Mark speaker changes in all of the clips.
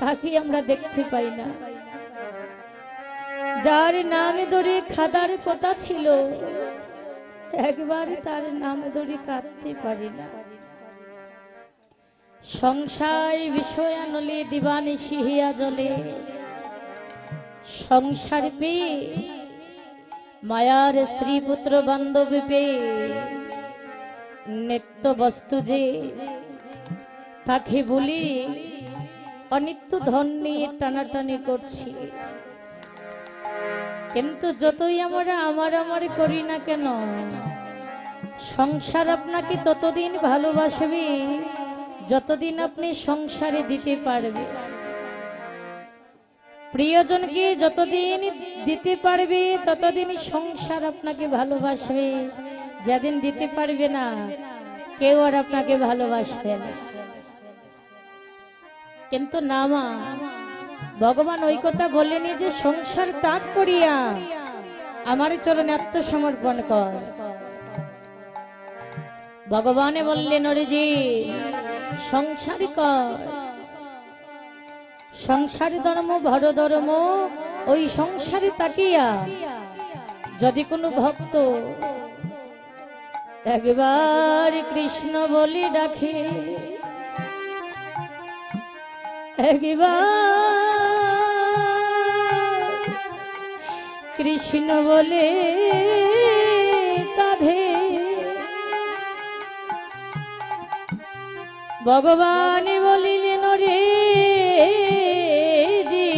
Speaker 1: তাকে আমরা দেখতে পাই না। যার নামে ধরে খাদার কথা ছিল, একবার তার নাম ধরে কাঁদতে পারি না। সংসার বিষয়া নলে দিবানি সিহিয়া জলে, সংসার পেয়ে মায়ার স্ত্রী পুত্র বান্ধবী পেয়ে নিত্য বস্তু যে তাকে বলি অনিত্য ধন নিয়ে টানাটানি করছি। কিন্তু যতই আমরা আমার করি না কেন, সংসার আপনাকে ততদিন ভালোবাসবে যতদিন আপনি সংসারে দিতে পারবে। প্রিয়জনকে যতদিন দিতে পারবে ততদিন সংসার আপনাকে ভালোবাসবে। যেদিন দিতে পারবে না, কেউ আর আপনাকে ভালোবাসবে না। কিন্তু না মা, ভগবান ওই কথা বলেনি যে সংসার ত্যাগ করিয়া আমার চরণে আত্মসমর্পণ কর। ভগবানে বললেন ওরে যে সংসারই কর, সংসার ধর্ম ভর ধর্ম। ওই সংসারে তাকিয়া যদি কোনো ভক্ত একবার কৃষ্ণ বলে ডাকে, একবার কৃষ্ণ বলে কাঁধে, ভগবান বলিলেন রে জি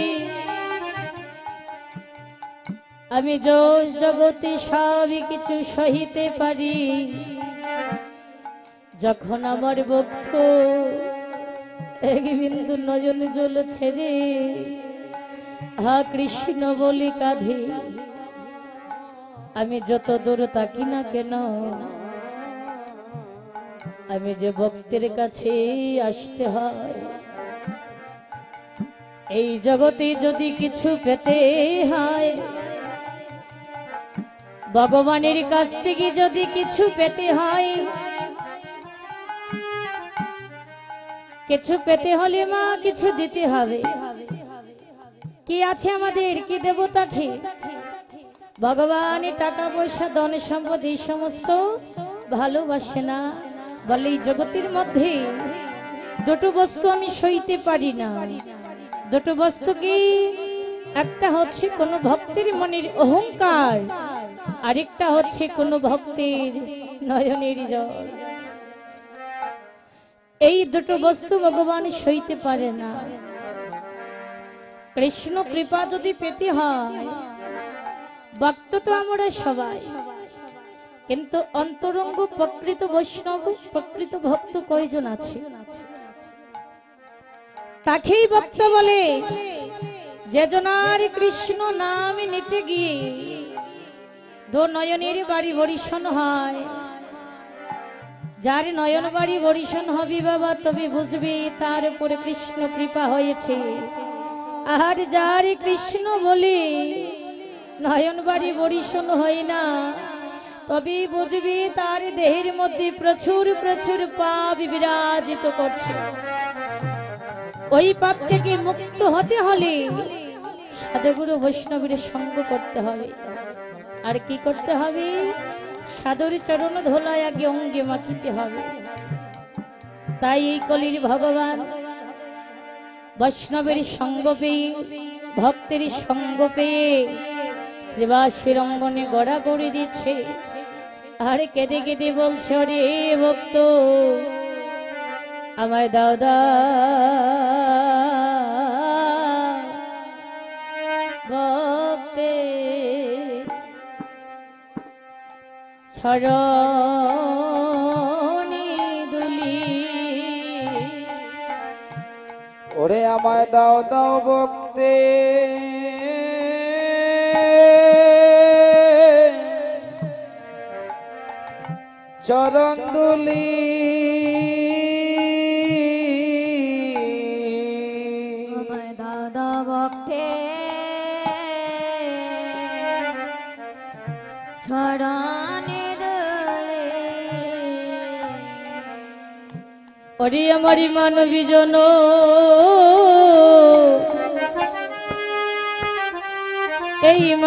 Speaker 1: আমি জগতে সবই কিছু সহিতে পারি, যখন আমার ভক্ত এক বিন্দু নয়ন জল ছেড়ে হা কৃষ্ণ বলি কাঁধে, আমি যত দূর তাকি না কেন আমি যে ভক্তের কাছে আসতে হয়। এই জগতে যদি কিছু পেতে হয়, ভগবানের কাছ থেকে যদি কিছু পেতে হয়, কিছু পেতে হলে মা কিছু দিতে হবে। কি আছে আমাদের, কি দেব তাকে? ভগবান টাকা পয়সা ধন সম্পদ এই সমস্ত ভালোবাসে না। বলে এই জগতের মধ্যে দুটো বস্তু আমি সইতে পারি না। দুটো বস্তু কি? একটা হচ্ছে কোন ভক্তের মনের অহংকার, আরেকটা হচ্ছে কোন ভক্তের নয়নের জল। এই দুটো বস্তু ভগবান সইতে পারে না। কৃষ্ণ কৃপা যদি পেতে হয়, ভক্ত তো আমরা সবাই, কিন্তু অন্তরঙ্গ প্রকৃত বৈষ্ণব প্রকৃত ভক্ত কয়জন আছে? তাকেই ভক্ত বলে। যে জনার কৃষ্ণ নাম নিতে গিয়ে দো নয়নের বাড়ি বরিশন হয়, যার নয়ন বাড়ি বরিশন হবে বাবা, তবে বুঝবি তার উপরে কৃষ্ণ কৃপা হয়েছে। আর যার কৃষ্ণ বলে নয়ন বাড়ি বরিশন হয় না, তবে বুঝবি তার দেহের মধ্যে প্রচুর প্রচুর পাপ বিরাজিত করছে। ওই পাপ থেকে মুক্ত হতে হলে সাধুগুরু বৈষ্ণবের সঙ্গ করতে হবে। আর কি করতে হবে? সাধুর চরণ ধোলায় আগে অঙ্গে মাখিতে হবে। তাই এই কলির ভগবান বৈষ্ণবের সঙ্গ পেয়ে, ভক্তের সঙ্গ পেয়ে শ্রীবাসের অঙ্গনে গড়া করে দিচ্ছে। আর কেঁদে কেঁদে বলছে, রে ভক্ত আমায় দাও ভক্তে ছড়নি দুলি,
Speaker 2: ওরে আমায় দাও ভক্তে চরণ দুলি।
Speaker 1: দাদা ভক্তে ছড়ানে দলে, ওরে আমারি মানবী জন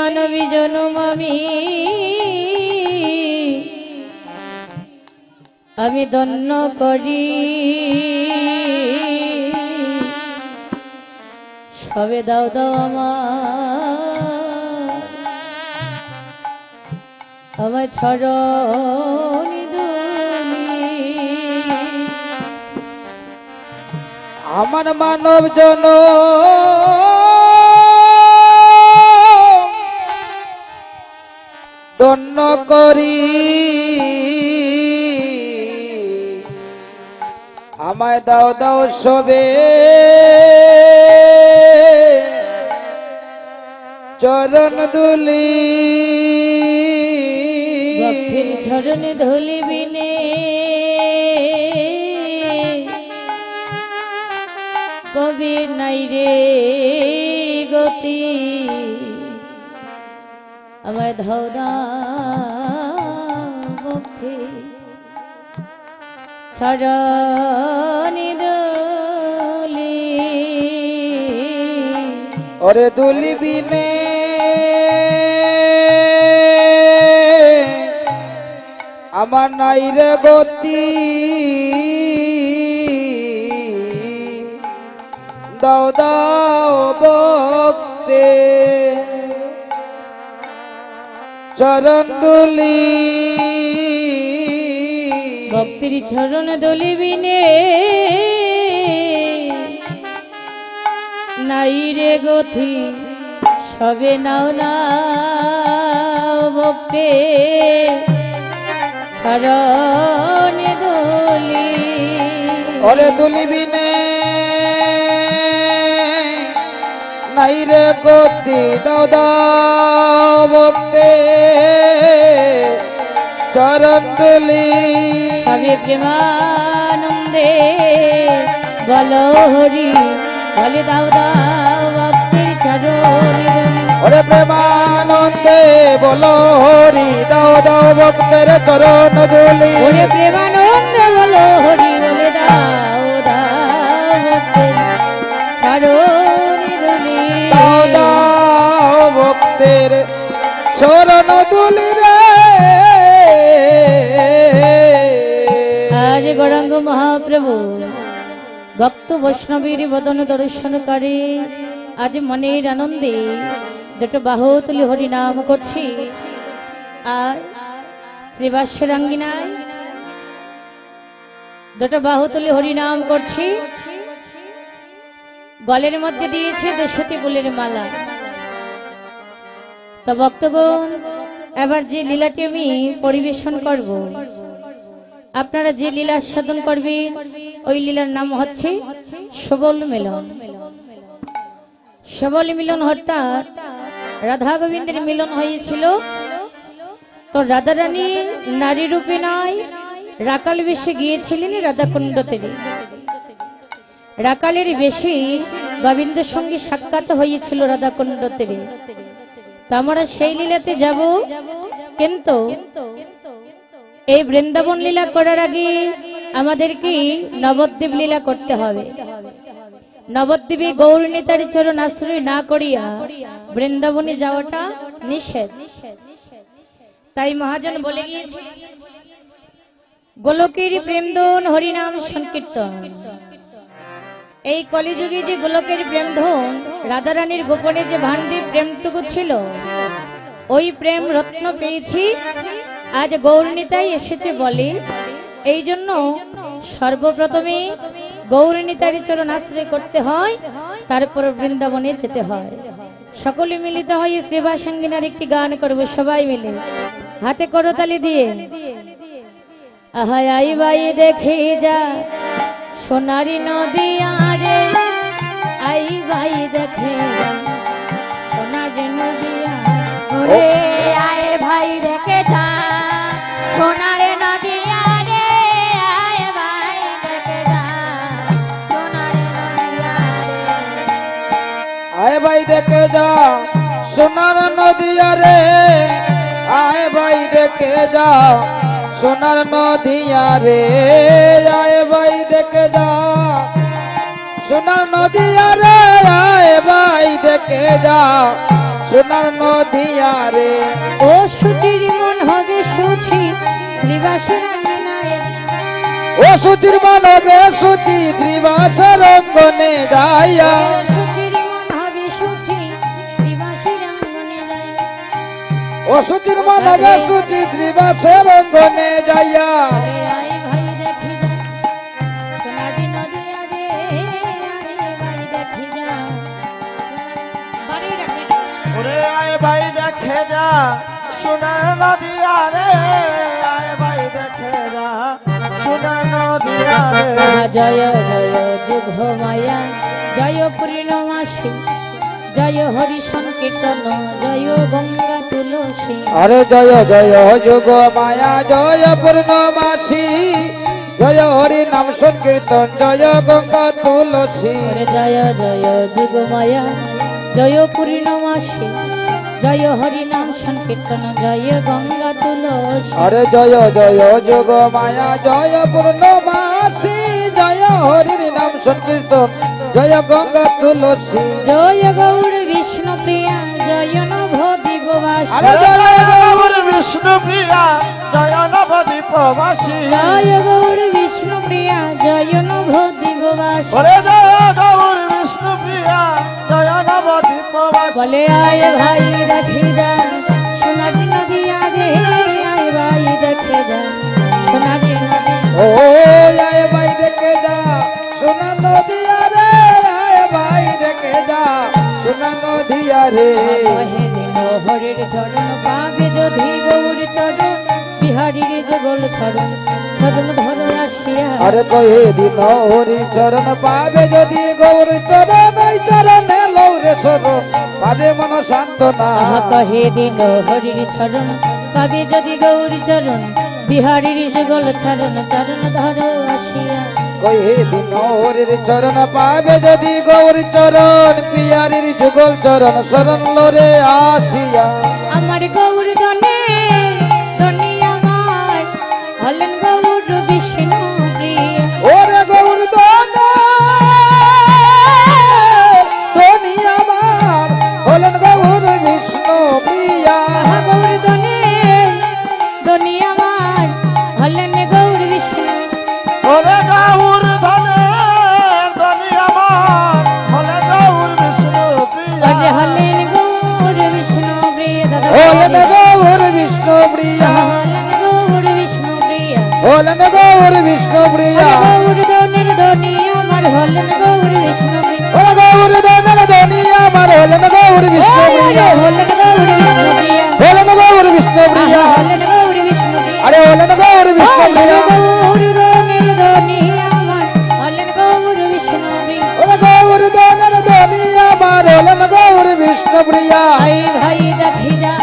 Speaker 1: মানবী জনম আমি ধন্য করি সবে দাও দাও আমার ছড়নি
Speaker 2: আমার মানব জন ধন্য করি আমায় দাও দাও সবে চরণ দুলি
Speaker 1: ভক্তির চরণ ধুলি বিনে কবি নাই রে গতি আমায় দাও দাও ভক্তি চরণি দুলি
Speaker 2: ওরে দুলি বিনে আমার নাই রে গতি দাও দাও ভক্তে চরণ দুলি
Speaker 1: ভক্তির চরণ দলি বিনে নাই রে গতি সবে নাও না ভক্তি চরণ দলি
Speaker 2: ওরে দুলি বিনে নাই রে গতি দাও দাও ভক্তে চরণ দুলি
Speaker 1: সবে প্রেমানন্দে বলো হরি বলে দাও দাও ভক্তির চরণ
Speaker 2: ওরে প্রেমানন্দে বলো হরি দাও দাও ভক্তের চরণ দুলি
Speaker 1: ওরে প্রেমানন্দে বলো হরি বলে দাও দাও ভক্তির চরণ দুলি
Speaker 2: দাও দাও ভক্তের চরণ দুলি রে
Speaker 1: আজ গৌরাঙ্গ মহাপ্রভু ভক্ত বৈষ্ণবীর বদন দর্শন করে আজ মনের আনন্দে দুটো বাহু তুলি হরি নাম করছি আর শ্রীবাসের আঙ্গিনায় দুটো বাহু তুলি হরি নাম করছি গলের মধ্যে দিয়েছে 200টি ফুলের মালা তা ভক্তগণ এবার যে লীলাটি আমি পরিবেশন করব আপনারা যে লীলা সাধন করবেন ওই লীলার নাম হচ্ছে সবল মিলন সবল মিলন হঠাৎ রাধা গোবিন্দের মিলন হয়েছিল তো রাধা রানী নারী রূপে নয় রাকাল বেশে গিয়েছিলেন রাধাকুণ্ড তীরে রাকালের বেশি গোবিন্দের সঙ্গে সাক্ষাৎ হয়েছিল রাধাকুণ্ড তীরে তো আমরা সেই লীলাতে যাব কিন্তু এই বৃন্দাবন লীলা করার আগে আমাদেরকে নবদ্বীপ লীলা করতে হবে নবদ্বীপে গৌরনীতার চরণ আশ্রয় না করিয়া বৃন্দাবনে যাওয়াটা নিষেধ তাই মহাজন বলে গিয়েছে গোলকের প্রেমধন হরিনাম সংকীর্তন এই কলিযুগে যে গোলকের প্রেমধন রাধারানীর গোপনে যে ভান্ডে প্রেমটুকু ছিল ওই প্রেম রত্ন পেয়েছি আজ গৌরনীতাই এসেছে বলে এই জন্য সর্বপ্রথমে গৌরনীতার চরণ আশ্রয় করতে হয় তারপর বৃন্দাবনে যেতে হয় সকলে মিলিত হয়ে শ্রীবাসাঙ্গিনার একটি গান করব সবাই মিলে হাতে করতালি দিয়ে আহাই আই বাই দেখে যা সোনারি নদী আরে আই বাই দেখে যা সোনারি নদী আরে আয় ভাই দেখে যা সোনারে নদী আরে আয় ভাই দেখে যা সোনারে নদী
Speaker 2: আয় ভাই দেখে যা সোনার নদী আরে আয় ভাই দেখে যা সোনার নদী আরে আয় ভাই দেখে যা সোনার নদী আরে আয় ভাই দেখে যা সোনার নদিয়া রে।
Speaker 1: ও সুচির মন হবে সুচি শ্রীবাসের আঙ্গনায়,
Speaker 2: ও সুচির মানবে সুচি ত্রিবাসের অঙ্গনে যাইয়া,
Speaker 1: সুচির মন হবে সুচি শ্রীবাসের আঙ্গনে যায়।
Speaker 2: ও সুচির মানবে সুচি ত্রিবাসের অঙ্গনে যাইয়া।
Speaker 1: আরে আয় ভাই দেখি যা সোনারি নদিয়া রে, আরে ভাই দেখি যা। বাড়ি রাখবেন।
Speaker 3: ওরে আয় ভাই দেখে যা সোনার নদিয়া রে, আয় ভাই দেখে যা সোনার নদিয়া রে।
Speaker 1: জয় জয় যুগ মায়া, জয় পূর্ণমাসী, জয় হরি সংকীর্তন, জয় গঙ্গা তুলসী।
Speaker 2: আরে জয় জয় যোগ মায়া, জয় পূর্ণমাসী, জয় হরি নাম সংকীর্তন, জয় গঙ্গা তুলসী।
Speaker 1: ওরে জয় জয় যুগ মায়া, জয় পূর্ণমাসী, জয় হরি নাম সংকীর্তন, জয় গঙ্গা তুলসী।
Speaker 2: আরে জয় জয় যোগ মায়া, জয় পূর্ণমাসী, জয় হরির নাম সংকীর্তন, জয় গঙ্গা তুলসী।
Speaker 1: জয় গৌর বিষ্ণু প্রিয়া, জয় নভ দিববাসী।
Speaker 2: আরে জয়
Speaker 3: গৌর বিষ্ণু প্রিয়া জয় নবদ্বীপবাসী।
Speaker 1: জয় গৌর বিষ্ণু প্রিয়া, জয় নভ দিববাসী।
Speaker 3: ওরে জয় গৌর বিষ্ণু প্রিয়া জয় নবদ্বীপবাসী।
Speaker 1: বলে আয় ভাই দেখে যা সোনারি নদিয়া রে, আয় ভাই দেখে যা সোনারি নদিয়া।
Speaker 2: ও আয় ভাই দেখে যা সোনার নদিয়া রে, আয় ভাই দেখে যা সোনার নদিয়া রে।
Speaker 1: কহে দিন হরির চরণ পাবে যদি গৌর চরণ, বিহারীর যুগল চরণ, চরণ ধর আসিয়া।
Speaker 2: আরে কহে দিন হরি চরণ পাবে যদি গৌর চরণ, ওই চরণে লৌরে শরণ পাবে মন সান্ত্বনা।
Speaker 1: আহা কহে দিন হরির চরণ পাবে যদি গৌর চরণ, বিহারীর যুগল চরণ, চরণ ধর আসিয়া।
Speaker 2: কহে দিন হরির চরণ পাবে যদি গৌর চরণ, পিয়ারির যুগল চরণ শরণ লোরে আসিয়া।
Speaker 1: আমার গৌর দনে দনি আমার হলেন গৌর বিষ্ণু প্রিয়া।
Speaker 2: ওরে গৌর ধনি আমার হলেন গৌর বিষ্ণু প্রিয়া।
Speaker 1: আহা গৌর দনে দনি আমার হলেন গৌর বিষ্ণু।
Speaker 3: ওরে গৌর ধনে ধনি আমার হলে গৌর বিষ্ণু প্রিয়া।
Speaker 1: আরে হলেন গৌর বিষ্ণু প্রিয়া। দাদা
Speaker 2: হলেন গৌর বিষ্ণু প্রিয়া,
Speaker 1: হলেন গৌর বিষ্ণু প্রিয়া।
Speaker 2: হলেন গৌর বিষ্ণু প্রিয়া।
Speaker 1: গৌর দনের দনি আমার হলেন গৌর বিষ্ণু প্রিয়া।
Speaker 2: ওরে গৌর ধনের ধনি আমার হলেন গৌর বিষ্ণু প্রিয়া,
Speaker 1: হলেন গৌর বিষ্ণু প্রিয়া।
Speaker 2: হলেন গৌর বিষ্ণু প্রিয়া।
Speaker 1: হলেন গৌর বিষ্ণু প্রিয়া।
Speaker 2: আরে হলেন গৌর বিষ্ণু প্রিয়া।
Speaker 1: গৌর দনের দনি আমার হলেন গৌর বিষ্ণু প্রিয়া।
Speaker 2: ওরে গৌর ধনের ধনি আমার হলেন গৌর বিষ্ণু প্রিয়া।
Speaker 1: আই ভাই দেখে যা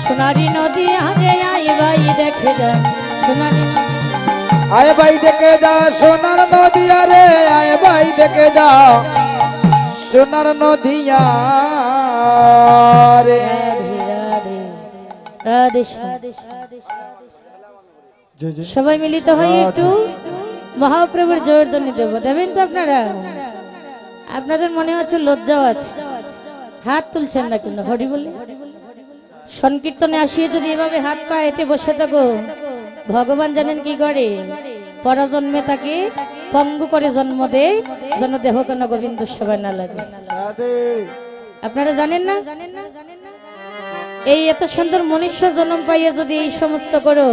Speaker 1: সোনারি নদী আগে, আই ভাই দেখে যা সোনারি নদী।
Speaker 2: আয় ভাই দেখে যা সোনার নদিয়া রে, আয় ভাই দেখে যা সোনার নদিয়া রে।
Speaker 1: রাধে রাধে রাধে সবাই মিলিত হয়ে একটু মহাপ্রভুর জোরধ্বনি দেব। দেবেন তো আপনারা? আপনাদের মনে হচ্ছে লজ্জাও আছে, হাত তুলছেন না কেন? হরি বলে সংকীর্তনে আসিয়ে যদি এভাবে হাত পা এটে বসে থাকো, ভগবান জানেন কি করে? পরজন্মে তাকে পঙ্গু করে জন্ম দেয়, যেন দেহ কেন গোবিন্দ সেবায় না লাগে।
Speaker 3: রাধে
Speaker 1: আপনারা জানেন না? এই এত সুন্দর মনুষ্য জন্ম পাইয়ে যদি এই সমস্ত করো,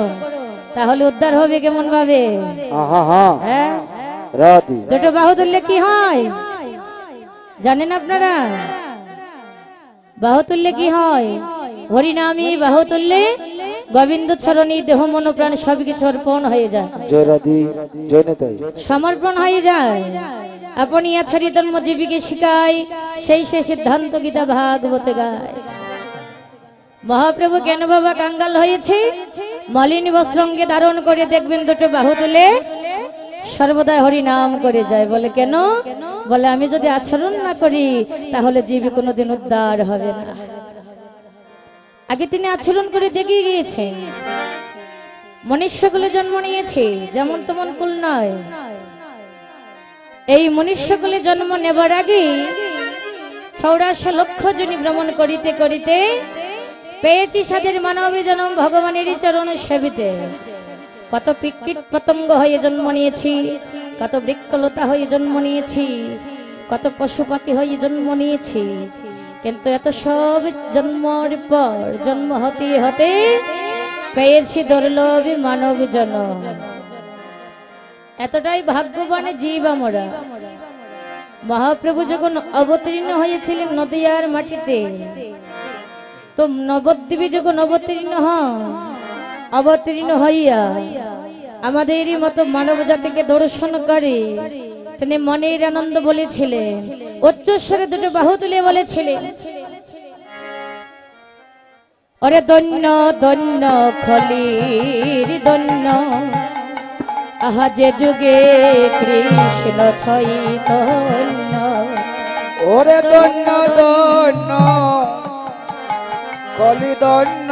Speaker 1: তাহলে উদ্ধার হবে কেমন ভাবে?
Speaker 2: আহা হা
Speaker 1: হ্যাঁ,
Speaker 2: রাধি
Speaker 1: দুটো বাহু তুললে কি হয় জানেন আপনারা? বাহু তুললে কি হয়? হরিনামী বাহু তুললে গোবিন্দ চরণী দেহ মন প্রাণ সবকিছু অর্পণ হয়ে যায়,
Speaker 2: জয় রাধি জয় নেতাই।
Speaker 1: সমর্পণ হয়ে যায়। আপনি আছারি ধর্ম জীবিকে শিখায়, সেই সে সিদ্ধান্ত গীতা ভাগবতে গায়। মহাপ্রভু কেন বাবা কাঙ্গাল হয়েছে? মলিন বস্ত্রঙ্গে ধারণ করে দেখবেন দুটো বাহু তুলে সর্বদা হরি নাম করে যায়। বলে কেন? বলে আমি যদি আচরণ না করি তাহলে জীবে কোনোদিন উদ্ধার হবে না। আগে তিনি আচরণ করে দেখিয়ে গিয়েছেন। মনুষ্যকুলে জন্ম নিয়েছে, যেমন তেমন কুল নয়। এই মনুষ্যকুলে জন্ম নেবার আগে 16 জনী ভ্রমণ করিতে করিতে পেয়েছি সাদের মানব জন্ম ভগবানেরই চরণ সেবিতে। কত কীট পতঙ্গ হয়ে জন্ম নিয়েছি, কত বৃক্ষলতা হয়ে জন্ম নিয়েছি, কত পশু পাখি হয়ে জন্ম নিয়েছি, কিন্তু এত সব জন্মের পর জন্ম হতে হতে পেয়েছি দুর্লভ মানব জন্ম। এতটাই ভাগ্যবান জীব আমরা। মহাপ্রভু যখন অবতীর্ণ হয়েছিলেন নদিয়ার মাটিতে, তো নবদ্বীপে যখন অবতীর্ণ হইয়া আমাদেরই মতো মানব জাতিকে দর্শন করে তিনি মনের আনন্দ বলেছিলেন, উচ্চস্বরে দুটো বাহু তুলে বলেছিলেন, ওরে দন্য দন্য খলির দন্য, আহা যে যুগে কৃষ্ণ চৈতন্য।
Speaker 2: ওরে দন্য দন্য কলি দন্য,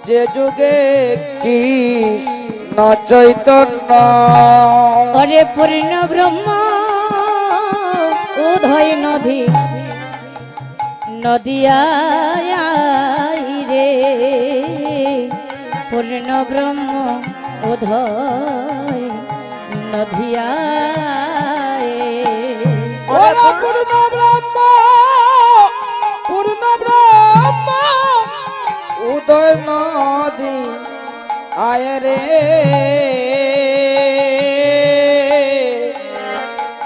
Speaker 2: যে যুগে কৃষ্ণ চৈতন্য।
Speaker 1: ওরে পূর্ণ ব্রহ্ম উদয় নদী নদিয়ায় রে, পূর্ণ ব্রহ্ম উদয় নদিয়ায়।
Speaker 2: ওরে পূর্ণ ব্রহ্ম উদয় নদী আয় রে,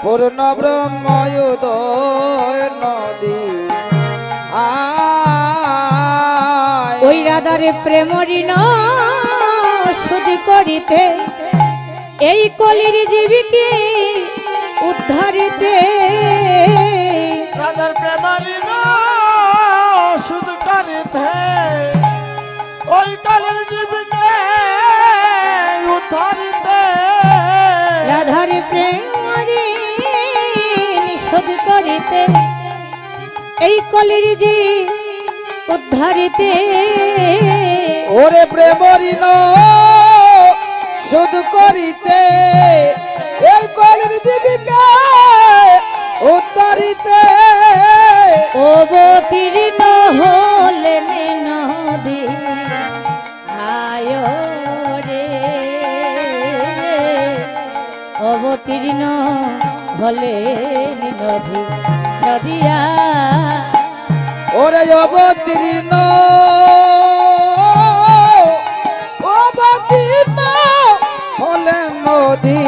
Speaker 2: পূর্ণ ব্রহ্ম উদয় নদী আয়।
Speaker 1: ওই রাধারে প্রেম ঋণ শোধ করিতে, এই কলির জীবিকে উদ্ধারিতে।
Speaker 3: রাধার প্রেমারি শুধু করিতে, ওই কালের জীবনে উদ্ধারিতে।
Speaker 1: রাধার প্রেম শোধ করিতে, এই কলির জীব উদ্ধারিতে।
Speaker 2: ওরে প্রেম ঋণ শোধ করিতে, এই কলির জীবিকা উদ্ধারিতে।
Speaker 1: অবতীর্ণ হলেন নদী আয় রে, অবতীর্ণ হলেন নদী নদিয়া।
Speaker 2: ওরে অবতীর্ণ হলেন নদী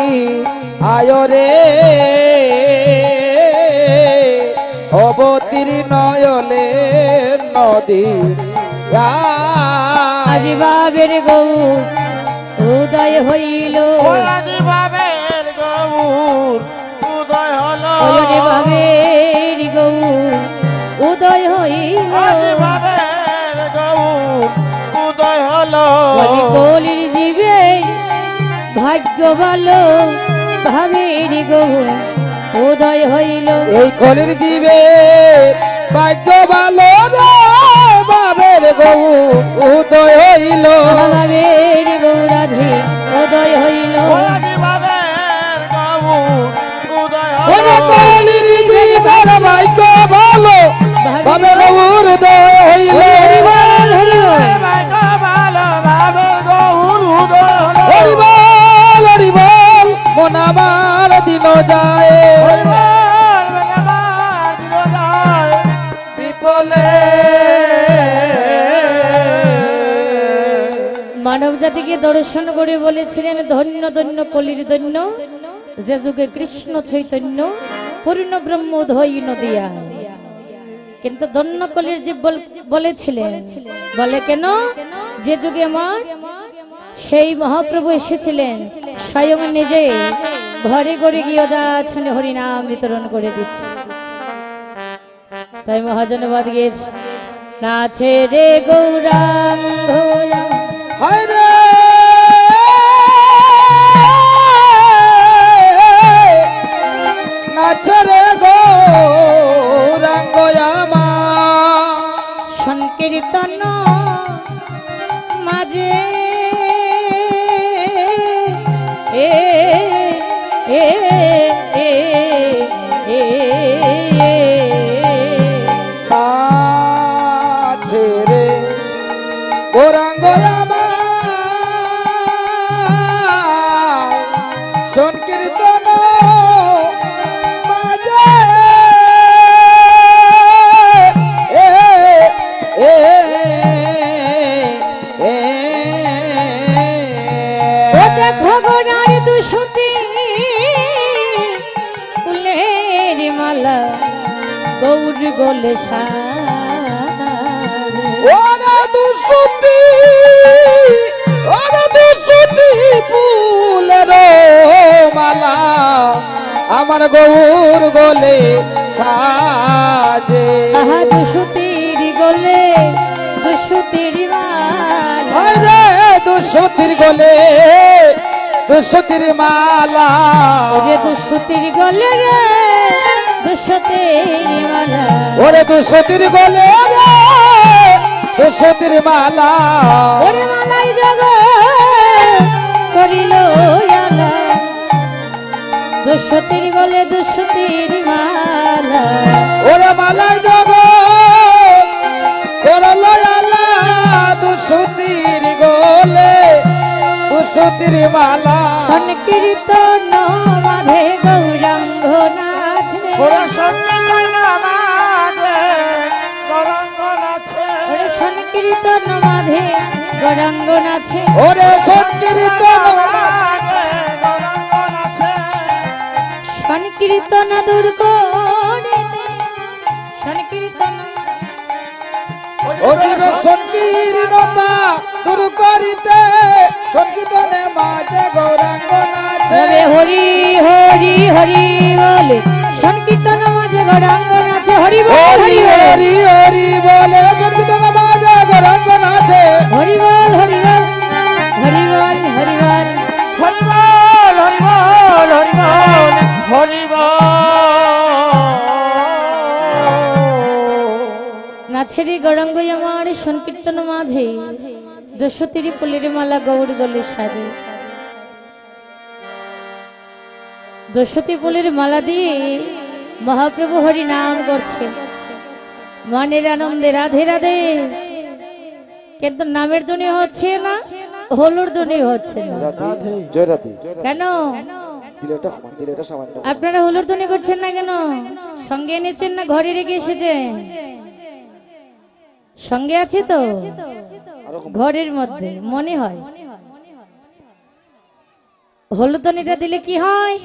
Speaker 2: আয় রে, অবতীর্ণ হলেন নদী
Speaker 1: আজি বাবের গৌ উদয় হইল,
Speaker 3: আজি বাবের গৌর উদয় হলো,
Speaker 1: ওরে বাবের গৌ উদয় হইল।
Speaker 3: আজি বাবের গৌর উদয় হলো,
Speaker 1: কলির জীবে ভাগ্য ভালো ভাবের গৌ উদয় হইল।
Speaker 2: এই কলির জীবে ভাগ্য ভালো রে, বাবের গৌ উদয় হইল।
Speaker 1: বাবের গৌরাধে উদয় হইল।
Speaker 3: আজি বাবের গৌর উদয়
Speaker 2: ওরে
Speaker 3: হলো,
Speaker 2: কলির জীবের ভাগ্য ভালো, বাবের গৌ উদয় হইল। হরিবল হরিবল মনাবার দিন যায়, বিপলে
Speaker 1: মানব জাতিকে দর্শন করে বলেছিলেন, ধন্য ধন্য কলির ধন্য, যে যুগে কৃষ্ণ চৈতন্য পূর্ণ ব্রহ্ম উদয় নদিয়া। কিন্তু ধন্য কলির জীব বলেছিলেন, বলে কেন, যে যুগে আমার সেই মহাপ্রভু এসেছিলেন স্বয়ং নিজে ঘরে ঘরে গিয়ে যাচ্ছেন হরিনাম বিতরণ করে দিচ্ছে। তাই মহাজনবাদ গিয়েছে, নাচে রে গৌরাঙ্গ
Speaker 2: হায় রে নাচরে গৌরাঙ্গ আমার,
Speaker 1: সংকীর্তন মাঝে এ এ এ এ মালা গৌর গলে সাজে।
Speaker 2: ওরে দুসুতি ফুলের মালা আমার গৌর গলে সাজে।
Speaker 1: আহা দুসুতির গলে দুসুতির মালা,
Speaker 2: হরে দুসুতির গলে দুসুতির মালা,
Speaker 1: ওরে দুসুতির গলে রে দুসুতির মালা,
Speaker 2: ওরে দুসুতির গলে রে দুসুতির মালা,
Speaker 1: ওরে মালাই জগ করিল আলা, দুসুতির গলে দুসুতির মালা,
Speaker 2: ওরে মালাই জগৎ করল আলা, দুসুতির গলে দুসুতির মালা।
Speaker 1: সংকীর্তন মাঝে গৌরাঙ্গ নাচে,
Speaker 3: ওরে সংকীর্তন মাঝে গৌরাঙ্গ নাচে,
Speaker 1: ওরে সংকীর্তন মাঝে গৌরাঙ্গ নাচে,
Speaker 2: ওরে সংকীর্তন
Speaker 3: মাঝে গৌরাঙ্গ নাচে,
Speaker 1: সংকীর্তন দূর করে সংকীর্তন
Speaker 2: অতিবে সংকীর্ণতা দূর করিতে সংকীর্তনে মাঝে গৌরাঙ্গ নাচে।
Speaker 1: হরে হরি হরি হরি বলে সংকীর্তন মাঝে গৌরাঙ্গ নাচে, হরি বল
Speaker 2: হরি হরি হরি বলে সংকীর্তন মাঝে গৌরাঙ্গ নাচে।
Speaker 1: হরি বল হরি বল হরি বল হরি বল,
Speaker 3: হরি বল হরি বল হরি বল হরি বল।
Speaker 1: নাচেরি গৌরাঙ্গ আমার সংকীর্তন মাঝে দশতির ফুলের মালা গৌর গলে সাজে। দশটি ফুলের মালা দিয়ে মহাপ্রভু হরি নাম করছে, মনের আনন্দে রাধে রাধে, কিন্তু নামের ধ্বনি হচ্ছে না, হলুর ধ্বনি হচ্ছে না।
Speaker 2: জয় রাধে।
Speaker 1: কেন
Speaker 2: দিলেটা সামান্য
Speaker 1: আপনারা হলুর ধ্বনি করছেন না কেন? সঙ্গে এনেছেন না ঘরে রেখে এসেছেন? সঙ্গে আছে তো ঘরের মধ্যে মনে হয়। হলুদ ধ্বনিটা দিলে কি হয়?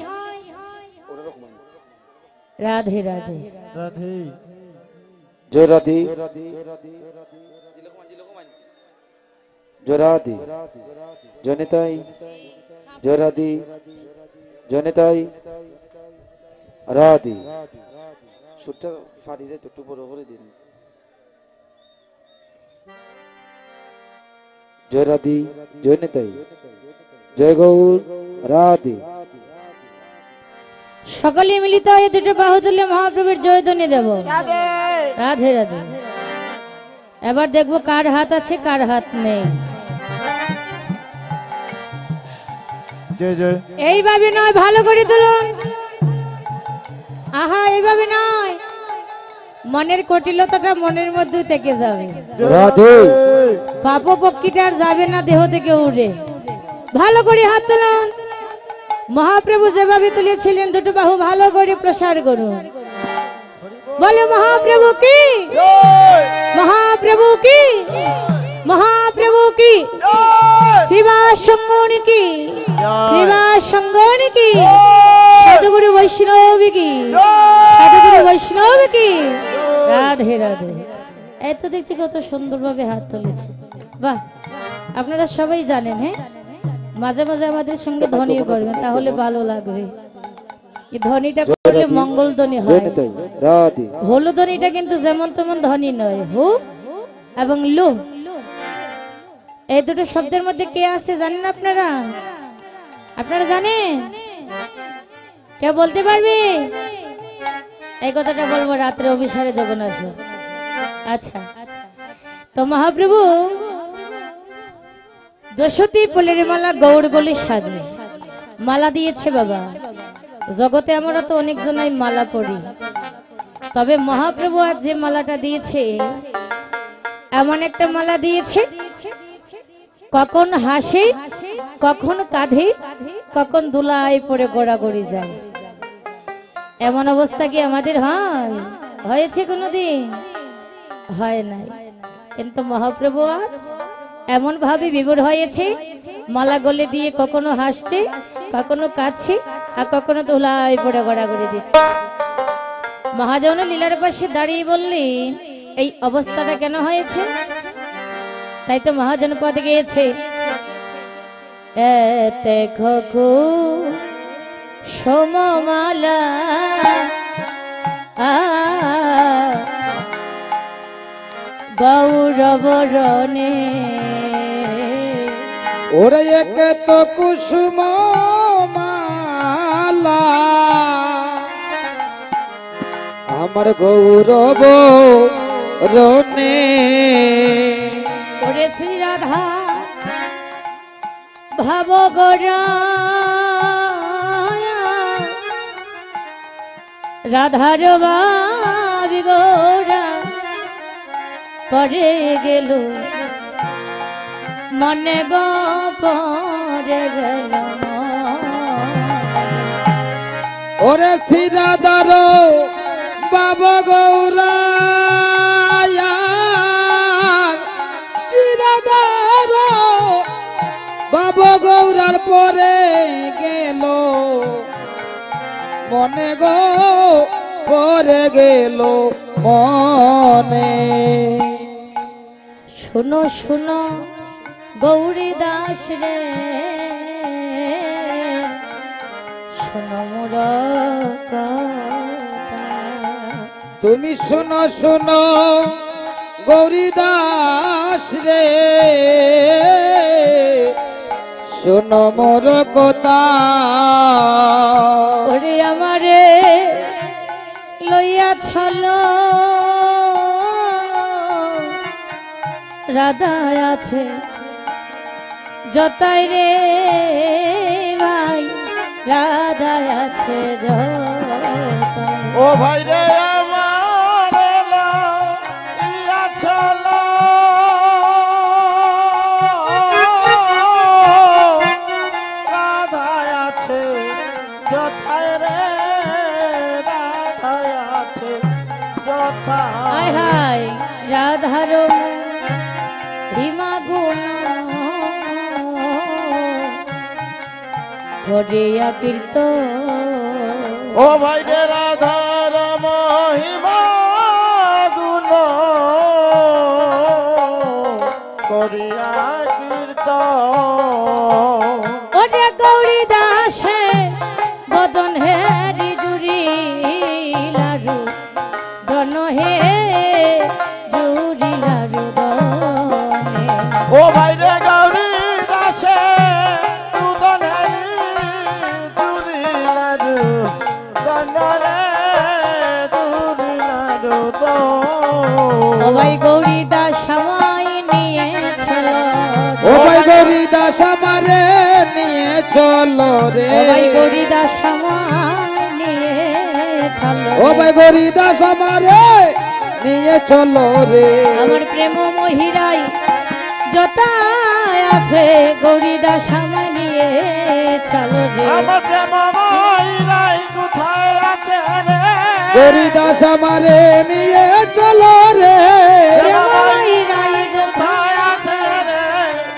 Speaker 1: রাধে রাধে
Speaker 3: রাধে
Speaker 2: জয় রাধে জয় রাধে জনিতাই জয় রাধে জনিতাই রাধে। সুরটা ফাড়ি দে তো একটু বড় করে দিন। জয় রাধে জয় নিতাই জয় গৌর রাধে।
Speaker 1: সকলে মিলিত হয়ে দুটো বাহু তুলে মহাপ্রভুর জয় ধ্বনি দেব। রাধে রাধে। এবার দেখবো কার হাত আছে কার হাত নেই।
Speaker 3: জয় জয়
Speaker 1: এইভাবে নয়, ভালো করে তুলুন। আহা এইভাবে নয়, মনের কটিলতাটা মনের মধ্যে থেকে যাবে।
Speaker 2: রাধে
Speaker 1: পাপ পক্ষীটা আর যাবে না দেহ থেকে উড়ে। ভালো করে হাত তুলুন। মহাপ্রভু যেভাবে তুলেছিলেন দুটো বাহু ভালো করে প্রসার করুন। বলে মহাপ্রভু কি, মহাপ্রভু কি, মহাপ্রভু কি, শিবা সঙ্গন কি, শিবা সঙ্গন কি, সাধুগুরু বৈষ্ণব কি, সাধুগুরু বৈষ্ণব কি। রাধে রাধে। এই তো দেখছি কত সুন্দরভাবে হাত তুলেছে। বাহ, আপনারা সবাই জানেন। হ্যাঁ, মাঝে মাঝে আমাদের সঙ্গে ধ্বনিও করবেন, তাহলে ভালো লাগবে। এই ধ্বনিটা করলে মঙ্গল ধ্বনি হয়। হলু ধ্বনিটা কিন্তু যেমন তেমন ধ্বনি নয়। হু এবং লু, এই দুটো শব্দের মধ্যে কে আছে জানেন আপনারা? আপনারা জানেন? কেউ বলতে পারবে? এই কথাটা বলবো রাত্রে অভিসারে যখন আসবো। আচ্ছা, তো মহাপ্রভু দশটি ফুলের মালা গৌর গলে সাজে মালা দিয়েছে। বাবা, জগতে আমরা তো অনেক জনাই মালা পড়ি, তবে মহাপ্রভু আজ যে মালাটা দিয়েছে, এমন একটা মালা দিয়েছে, কখন হাসে, কখন কাঁধে, কখন দুলায় পড়ে গোড়াগড়ি যায়। এমন অবস্থা কি আমাদের হয়? হয়েছে কোনোদিন? হয় নাই। কিন্তু মহাপ্রভু আজ এমন ভাবে বিভোর হয়েছে, মালা গলে দিয়ে কখনো হাসছে, কখনো কাঁদছে, আর কখনো দোলায় পড়ে গড়াগড়ি দিচ্ছে। মহাজন লীলার পাশে দাঁড়িয়ে বললেন, এই অবস্থাটা কেন হয়েছে? তাই তো মহাজন পদ গিয়েছে, এতে খকু সমমালা গৌরবরণে।
Speaker 2: ওরে একে তো কুসুম মালা আমার গৌরব রনে।
Speaker 1: ওরে শ্রী রাধা ভাব গোরা, রাধার বাবি গোরা পরে গেল মনে গো পরে গেল।
Speaker 2: ওরে শ্রীরাধার বাবা গৌরা শ্রীরাধার বাবা গৌরার পরে গেল মনে গো পরে গেল মনে।
Speaker 1: শুনো শুনো গৌরী দাস রে, শোনো মোর কথা।
Speaker 2: তুমি শুনো শুনো গৌরী দাস রে, শোনো মোর কথা।
Speaker 1: ওরে আমারে লইয়া ছলো রাধা আছে যতাই রে ভাই, রাধা আছে যতাই।
Speaker 3: ও ভাই রে আমার লইয়া চলো রাধা আছে যথায় রে, রাধা আছে যথায়।
Speaker 1: হায় হায় রাধার হিমা গুণ ভরিয়া কীর্তন।
Speaker 3: ও ভাই রে রাধার মহিমা গুণ করিয়া কীর্তন।
Speaker 1: ওরে গৌরী দাসে বদন হেরি জুড়ি লারু দন হে জুড়ি লারু দনে।
Speaker 3: ও ভাই রে গৌরী দাসে দুদন হেরি দুরি লাডু দনরে দুরি লাডু তো।
Speaker 1: ও ভাই গৌরী দাস আমায় নিয়ে চলো,
Speaker 2: ও ভাই গৌরী দাস আমারে নিয়ে চলো রে।
Speaker 1: ও ভাই গৌরী দাস আমায় নিয়ে চলো।
Speaker 2: ও ভাই গৌরী দাস আমারে নিয়ে চলো রে।
Speaker 1: আমার প্রেম মহিরাই যতায় আছে গৌরী দাস আমায় নিয়ে চলো রে।
Speaker 3: আমার প্রেম মহিলাই কোথায় আছে রে?
Speaker 2: গৌরী দাস আমারে নিয়ে চলো রে।
Speaker 1: প্রেম মহিরাই যতায়
Speaker 3: কোথায় আছে রে?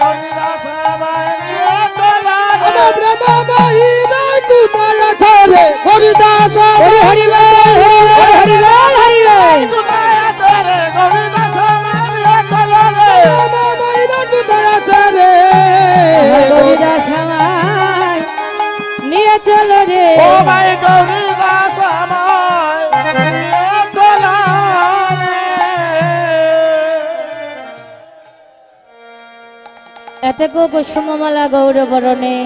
Speaker 3: গৌরী দাস আমায় নিয়ে চলো রে।
Speaker 2: আমার প্রেম মহিলাই কোথায় আছে রে? গৌরী দাস
Speaker 1: হরি হরি বল হরি বল।
Speaker 3: কোথায় আছে রে? গৌরী দাস আমায় নিয়ে চলো রে।
Speaker 2: মহিলা কোথায় আছে রে?
Speaker 1: গৌরী দাস আমায় নিয়ে চলো রে।
Speaker 3: ও ভাই গৌরী দাস আমায় নিয়ে চলো রে।
Speaker 1: এতে কুসুমমালা গৌরবরণে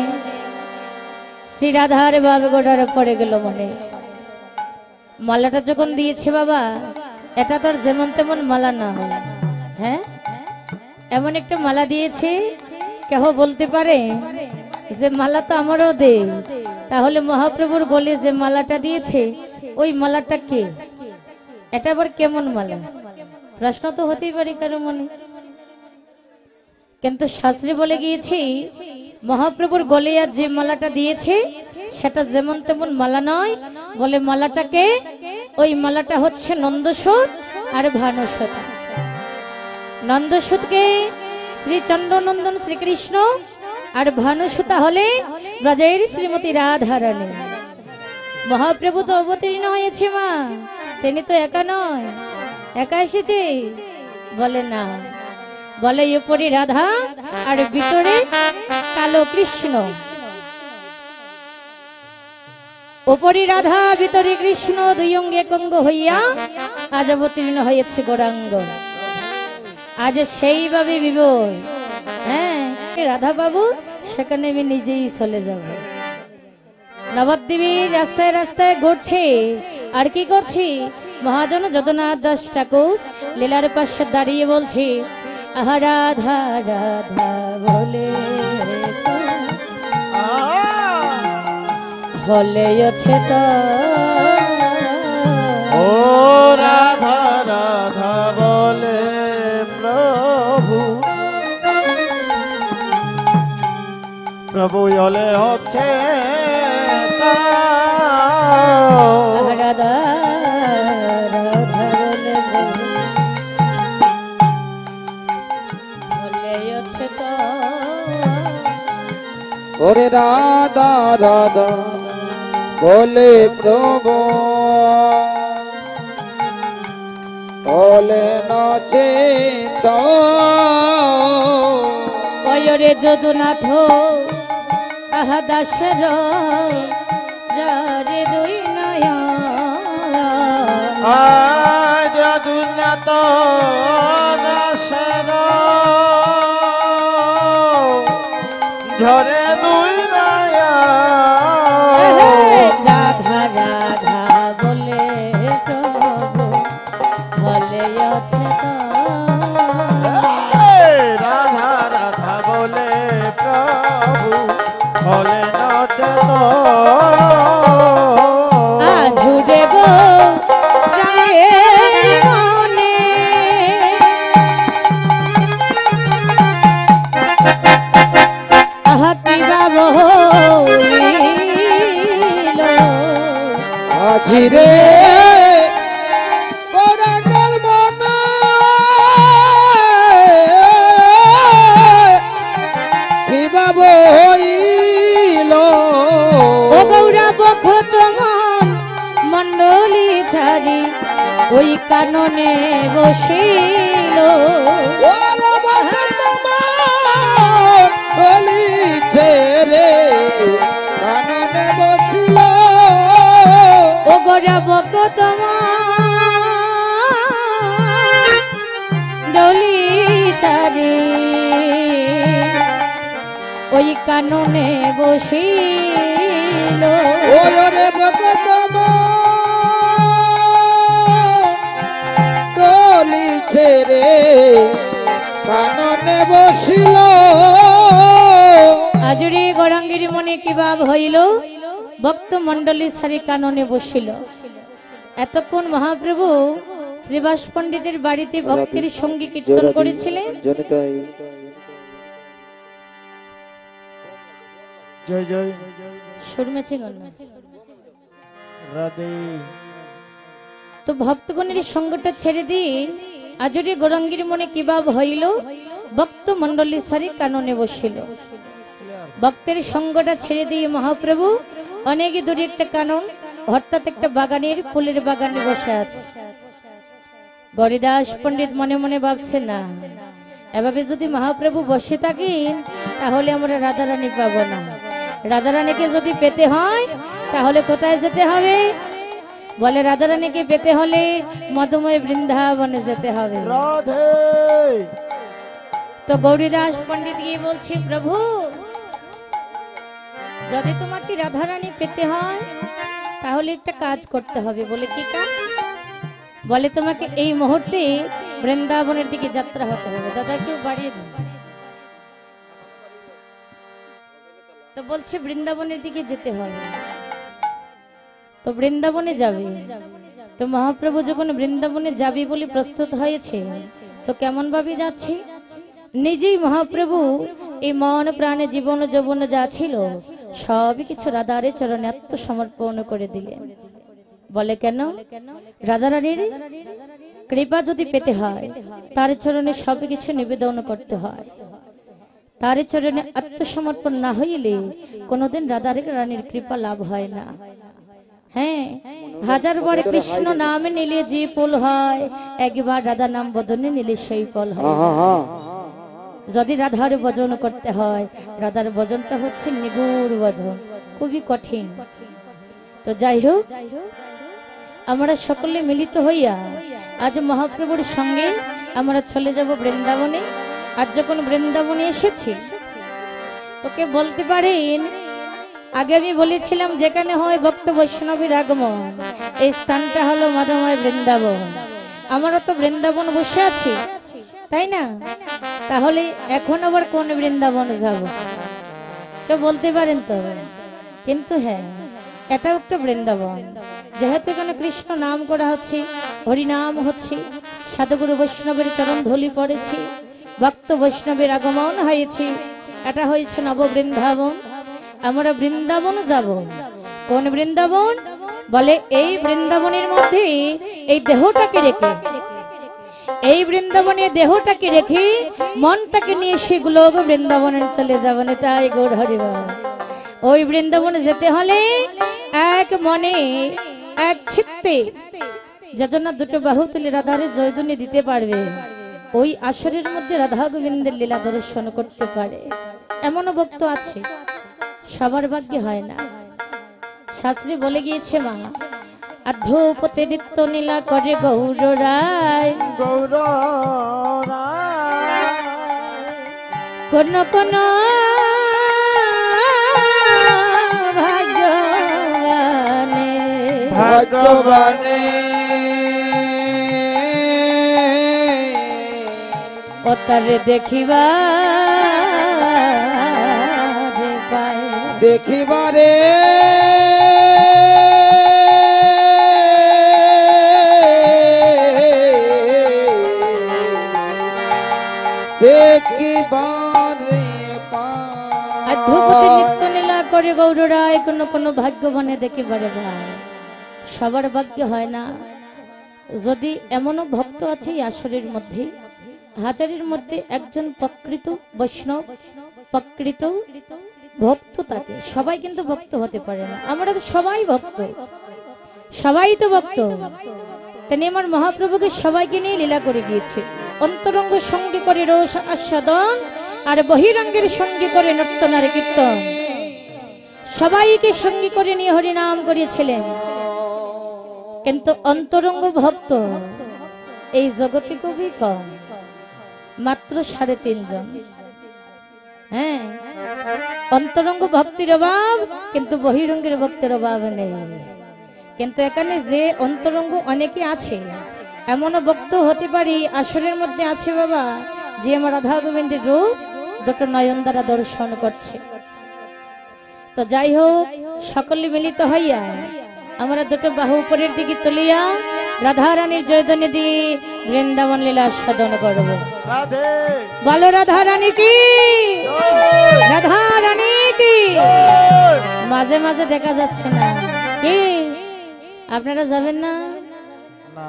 Speaker 1: শ্রী রাধার বাবা গোড়ার পড়ে গেল মনে। মালাটা যখন দিয়েছে বাবা, এটা তোর যেমন তেমন মালা না হয়, হ্যাঁ এমন একটা মালা দিয়েছে, কেহ বলতে পারে যে মালা তো আমারও দে। তাহলে মহাপ্রভুর গলে যে মালাটা দিয়েছে ওই মালাটা কে? এটা আবার কেমন মালা? প্রশ্ন তো হতেই পারে কারো মনে। কিন্তু শাস্ত্রে বলে গিয়েছি মহাপ্রভুর গলে আর যে মালাটা দিয়েছে সেটা যেমন তেমন মালা নয়, বলে মালাটাকে, ওই মালাটা হচ্ছে নন্দসুত আর ভানুসুত। নন্দসুতকে শ্রী চন্দ্রনন্দন শ্রীকৃষ্ণ আর ভানুসুতা হলে ব্রজের শ্রীমতী রাধারানী। মহাপ্রভু তো অবতীর্ণ হয়েছে মা, তিনি তো একা নয়, একা এসেছে বলে না, বলে উপরে রাধা আর ভিতরে কালো কৃষ্ণ। উপরে রাধা ভিতরে কৃষ্ণ, দুই অঙ্গে কঙ্গ হইয়া আজ অবতীর্ণ হয়েছে গৌরাঙ্গ। আজ সেইভাবে বিবর, হ্যাঁ রাধা বাবু সেখানে আমি নিজেই চলে যাব। নবদ্বীপের রাস্তায় রাস্তায় ঘুরছে আর কি করছি, মহাজন যদুনাথ দাস ঠাকুর লীলার পাশে দাঁড়িয়ে বলছে, আহা রাধা রাধা বলে হলেছে তো
Speaker 3: ও রাধা রাধা বলে প্রভু, প্রভু হলে হচ্ছে
Speaker 1: রাধা রাধা বলে হলেছে তো
Speaker 2: ওরে রাধা রাধা বলে প্রভু বলে নচে তো
Speaker 1: ওরে যদুনাথ আহা দাসর রে দুই নয়ন
Speaker 3: যদুনাথ দাসের ঝরে দুই
Speaker 1: রাধা রাধা বলে প্রভু বলে আছে
Speaker 3: রাধা রাধা বলে প্রভু হলে নাচে
Speaker 1: আঝুরে গো রায়ের মনে আহা কি বাবু
Speaker 2: আজি রে গৌরাঙ্গের মনে কিবা বইল
Speaker 1: ও গৌরা বখত মন মন্ডলী ছাড়ি ওই কাননে বসিল
Speaker 2: বলিছে রে কাননে বসিল
Speaker 1: ও গৌরা বখত ডলি ছাড়ি ওই কাননে বসিল
Speaker 2: ওরে ভগতম চলিছে রে কাননে বসিল
Speaker 1: আজুরি গৌরাঙ্গীর মনে কি ভাব হইল, ভক্ত মন্ডলী সারি কাননে বসিল। এতক্ষণ মহাপ্রভু শ্রীবাস পণ্ডিতের বাড়িতে ভক্তের সঙ্গী কীর্তন করেছিলেন।
Speaker 3: জয় জয়
Speaker 1: শুরমেছে গণ
Speaker 3: রাধে।
Speaker 1: তো ভক্তগণের সঙ্গটা ছেড়ে দিয়ে আজুরি গৌরাঙ্গীর মনে কি ভাব হইল, ভক্ত মন্ডলী সারি কাননে বসিল। ভক্তের সঙ্গটা ছেড়ে দিয়ে মহাপ্রভু অনেক দূরে একটা কানন অর্থাৎ একটা বাগানের ফুলের বাগানে বসে আছে। গরিদাস পণ্ডিত মনে মনে ভাবছে, না এভাবে যদি মহাপ্রভু বসে থাকেন তাহলে আমরা রাধারানী পাবো না। রাধারানীকে যদি পেতে হয় তাহলে কোথায় যেতে হবে, বলে রাধারানীকে পেতে হলে মধুময় বৃন্দাবনে যেতে হবে।
Speaker 3: রাধে
Speaker 1: তো গৌরীদাস পণ্ডিত গিয়ে বলছে, প্রভু যদি তোমাকে রাধারানী পেতে হয় তাহলে একটা কাজ করতে হবে। বলে কি কাজ, বলে তোমাকে এই মুহূর্তে বৃন্দাবনের দিকে যাত্রা হতে হবে। দাদা একটু বাড়িয়ে দিন। তো বলছে বৃন্দাবনের দিকে যেতে হবে। তো বৃন্দাবনে যাবে। তো মহাপ্রভু যখন বৃন্দাবনে যাবে বলে প্রস্তুত হয়েছে, তো কেমন ভাবে যাচ্ছে, নিজেই মহাপ্রভু এই মন প্রাণে জীবন যৌবন যা ছিল সবই কিছু রাধারে চরণে আত্মসমর্পণ করে দিলেন। বলে কেন, রাধারানীর কৃপা যদি পেতে হয় তার চরণে সবকিছু নিবেদন করতে হয়। তার চরণে আত্মসমর্পণ না হইলে কোনোদিন রাধারানীর কৃপা লাভ হয় না। হ্যাঁ, হাজার বার কৃষ্ণ নাম নিলে যে ফল হয়, একবার রাধা নাম বদনে নিলে সেই ফল হয়। যদি রাধার ভজন করতে হয়, রাধার ভজনটা হচ্ছে নিগুড় ভজন, খুবই কঠিন। তো যাই হোক, আমরা সকলে মিলিত হইয়া আজ মহাপ্রভুর সঙ্গে আমরা চলে যাব বৃন্দাবনে। আজ যখন বৃন্দাবনে এসেছি, তোকে বলতে পারেন, আগে আমি বলেছিলাম যেখানে হয় ভক্ত বৈষ্ণবের আগমন, এই স্থানটা হলো মাধবময় বৃন্দাবন। আমরা তো বৃন্দাবন বসে আছি, তাই না? তাহলে এখন আবার কোন বৃন্দাবন যাব, কেউ বলতে পারেন তো? কিন্তু হ্যাঁ, এটাও একটা বৃন্দাবন, যেহেতু এখানে কৃষ্ণ নাম করা হচ্ছে, হরিনাম হচ্ছে, সাধুগুরু বৈষ্ণবের চরণ ধুলি পড়েছে, ভক্ত বৈষ্ণবের আগমন হয়েছে, এটা হয়েছে নব বৃন্দাবন। আমরা বৃন্দাবন যাব। কোন বৃন্দাবন? বলে এই বৃন্দাবনের মধ্যে এই দেহটাকে রেখে, এই বৃন্দাবনে দেহটাকে রেখে মনটাকে নিয়ে সেগুলো বৃন্দাবনে চলে যাবেন। তাই গৌর হরিবল, ওই বৃন্দাবনে যেতে হলে এক মনে এক চিত্তে, যজনা দুটো বাহু তুলে রাধারে জয়ধ্বনি দিতে পারবে, ওই আসরের মধ্যে রাধা গোবিন্দের লীলা দর্শন করতে পারে। এমনও ভক্ত আছে, সবার ভাগ্যে হয় না। শাস্ত্রী বলে গিয়েছে, মা আধ্যপতে নিত্য নীলা করে গৌর রায়,
Speaker 3: গৌর
Speaker 1: কোন কোন ভাগ্যবানে
Speaker 2: ভাগ্যবানে
Speaker 1: ও তারে দেখিবা পায়,
Speaker 2: দেখিবারে দেখিবারে
Speaker 1: আধ্যপতি নিত্য নীলা করে গৌর রায়, কোন কোন ভাগ্যবানে দেখিবারে ভাই। সবার ভাগ্য হয় না। যদি এমনও ভক্ত আছে এই আসরের মধ্যে, হাজারের মধ্যে একজন প্রকৃত বৈষ্ণব, প্রকৃত ভক্ত থাকে। সবাই কিন্তু ভক্ত হতে পারে না। আমরা তো সবাই ভক্ত, সবাই তো ভক্ত। তিনি আমার মহাপ্রভুকে সবাইকে নিয়ে লীলা করে গিয়েছে। অন্তরঙ্গ সঙ্গে করে রস আস্বাদন, আর বহিরঙ্গের সঙ্গে করে নর্তনার কীর্তন। সবাইকে সঙ্গী করে নিয়ে হরিনাম করিয়েছিলেন। কিন্তু অন্তরঙ্গ ভক্ত এই জগতে খুবই কম, মাত্র 3.5 জন। হ্যাঁ, অন্তরঙ্গ ভক্তির অভাব, কিন্তু বহিরঙ্গের ভক্তির অভাব নেই। কিন্তু এখানে যে অন্তরঙ্গ অনেকে আছে, এমনও ভক্ত হতে পারি আসরের মধ্যে আছে বাবা, যে আমার রাধা গোবিন্দের রূপ দুটো নয়ন দ্বারা দর্শন করছে। তো যাই হোক, সকলে মিলিত হইয়া আমরা দুটো বাহু উপরের দিকে তুলিয়া রাধা রানীর জয়ধ্বনি দিয়ে বৃন্দাবন লীলা সাধন করব।
Speaker 3: রাধে
Speaker 1: বলো রাধা রানী কি, রাধা রানী কি। মাঝে মাঝে দেখা যাচ্ছে না কি, আপনারা যাবেন না?
Speaker 3: না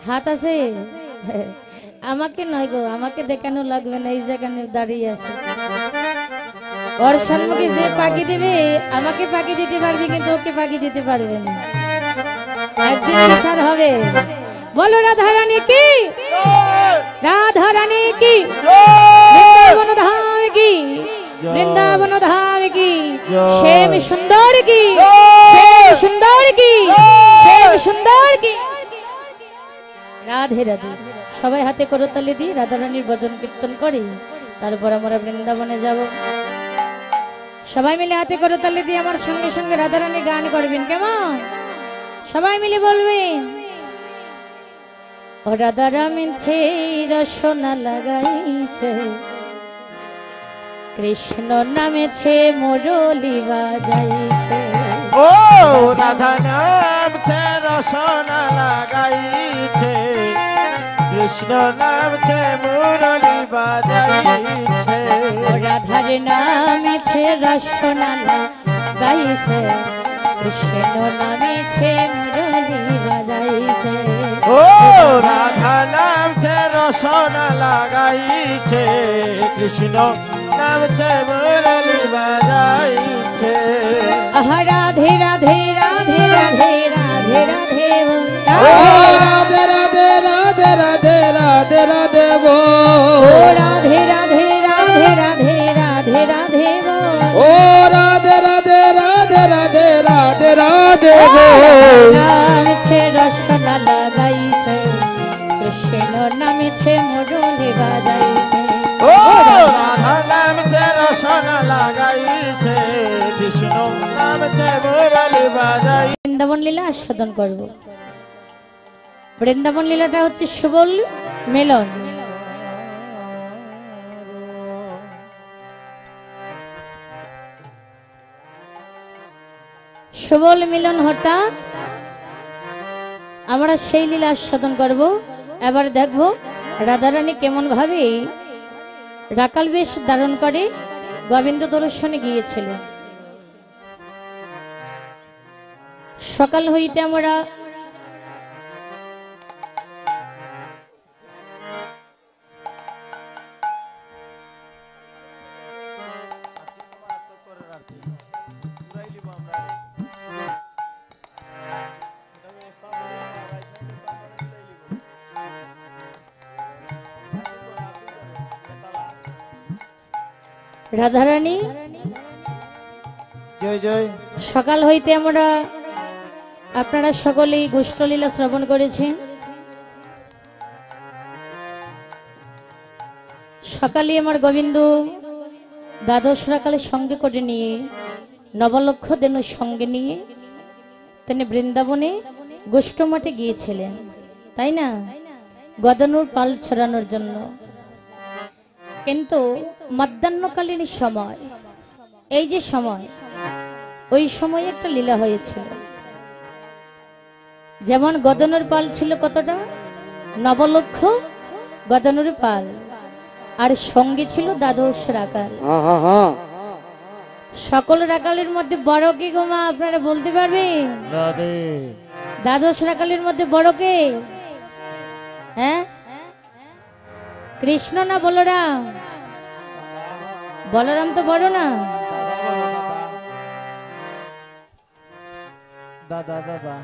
Speaker 1: হাত আছে? আমাকে নয় গো, আমাকে দেখানো লাগবে না, এই যেখানে দাঁড়িয়ে আছে। ওর সম্মুখে যে পাখি দিবে, আমাকে পাখি দিতে পারবে, কিন্তু ওকে পাখি দিতে পারবে না। একদিন বিচার হবে। বলো রাধা রানী কি, রাধা রানী কি, বৃন্দাবন ধাম কি, বৃন্দাবন ধাম কি, শ্যাম সুন্দর কি, শ্যাম সুন্দর কি, শ্যাম সুন্দর কি। রাধে রাধে। সবাই হাতে করতালি দিয়ে রাধা রানীর ভজন কীর্তন করে তারপর আমরা বৃন্দাবনে যাব। সবাই মিলে হাতে করতালি দিয়ে আমার সঙ্গে সঙ্গে রাধা রানী গান করবেন, কেমন? সবাই মিলে বলবেন, ও রাধা রামিনছে রসনা লাগাইছে, কৃষ্ণ নামেছে মুরলি বাজাইছে।
Speaker 3: ও রাধা নাম ছে রসনা লাগাইছে, কৃষ্ণ নাম ছে মুরলি বাজাইছে।
Speaker 1: রাধার নামেছে রসনা লাগাইছে, কৃষ্ণ নামেছে মুরলি বাজাইছে।
Speaker 3: ও রাধা নাম ছে রসনা লাগাইছে, কৃষ্ণ নাম ছে মুরলি বাজাইছে।
Speaker 1: আহা রাধে রাধে রাধে রাধে লাগাইছে কৃষ্ণ নামেছে মুরলি বাজাইছে
Speaker 3: ও রাধা নামছে রসনা লাগাইছে কৃষ্ণ নামছে মুরলি বাজাই
Speaker 1: বৃন্দাবন লীলা আস্বাদন করব। বৃন্দাবন লীলাটা হচ্ছে সুবল মিলন। সুবল মিলন হঠাৎ আমরা সেই লীলা আস্বাদন করব। এবার দেখব রাধারানী কেমন ভাবে রাকাল বেশ ধারণ করে গোবিন্দ দর্শনে গিয়েছিলেন। সকাল হইতে আমরা রাধারানী
Speaker 3: জয় জয়
Speaker 1: সকাল হইতে আমরা আপনারা সকলেই গোষ্ঠলীলা শ্রবণ করেছেন। সকালে আমার গোবিন্দ দ্বাদশ রাকালে সঙ্গে করে নিয়ে নবলক্ষ দেনু সঙ্গে নিয়ে তিনি বৃন্দাবনে গোষ্ঠমঠে গিয়েছিলেন, তাই না, গদানুর পাল ছড়ানোর জন্য। কিন্তু মধ্যাহ্নকালীন সময়, এই যে সময়, ওই সময় একটা লীলা হয়েছিল। যেমন গদানুর পাল ছিল কতটা, নবলক্ষ গদানুর পাল, আর সঙ্গে ছিল দ্বাদশ রাকাল। সকল রাকালের মধ্যে বড় কে গো মা, আপনারা বলতে পারবেন? দ্বাদশ রাকালের মধ্যে বড় কে? হ্যাঁ, কৃষ্ণ না বলরাম? বলরাম তো বড় না?
Speaker 3: দাদা দাদা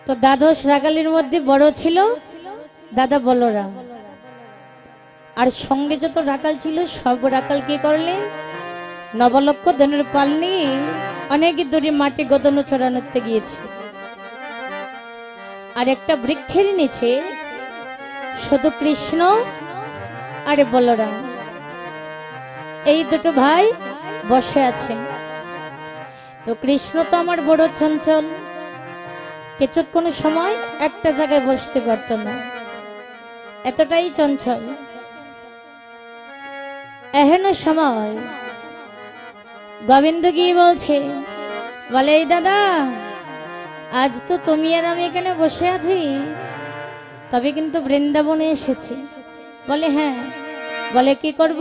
Speaker 1: তো দ্বাদশ রাকালের মধ্যে বড় ছিল দাদা বলরাম, আর সঙ্গে যত রাকাল ছিল সব রাকাল কি করলেন, নবলক্ষ ধনুর পাল নিয়ে অনেক দূরে মাটি গদন ছড়ানোতে গিয়েছে। আর একটা বৃক্ষের নিচে শুধু কৃষ্ণ আর বলরাম, এই দুটো ভাই বসে আছেন। তো কৃষ্ণ তো আমার বড় চঞ্চল, কিছুক্ষণ সময় একটা জায়গায় বসতে পারত না, এতটাই চঞ্চল। এহেন সময় গোবিন্দ গিয়ে বলছে, বলে এই দাদা, আজ তো তুমি আর আমি এখানে বসে আছি, তবে কিন্তু বৃন্দাবনে এসেছি। বলে হ্যাঁ। বলে কি করব?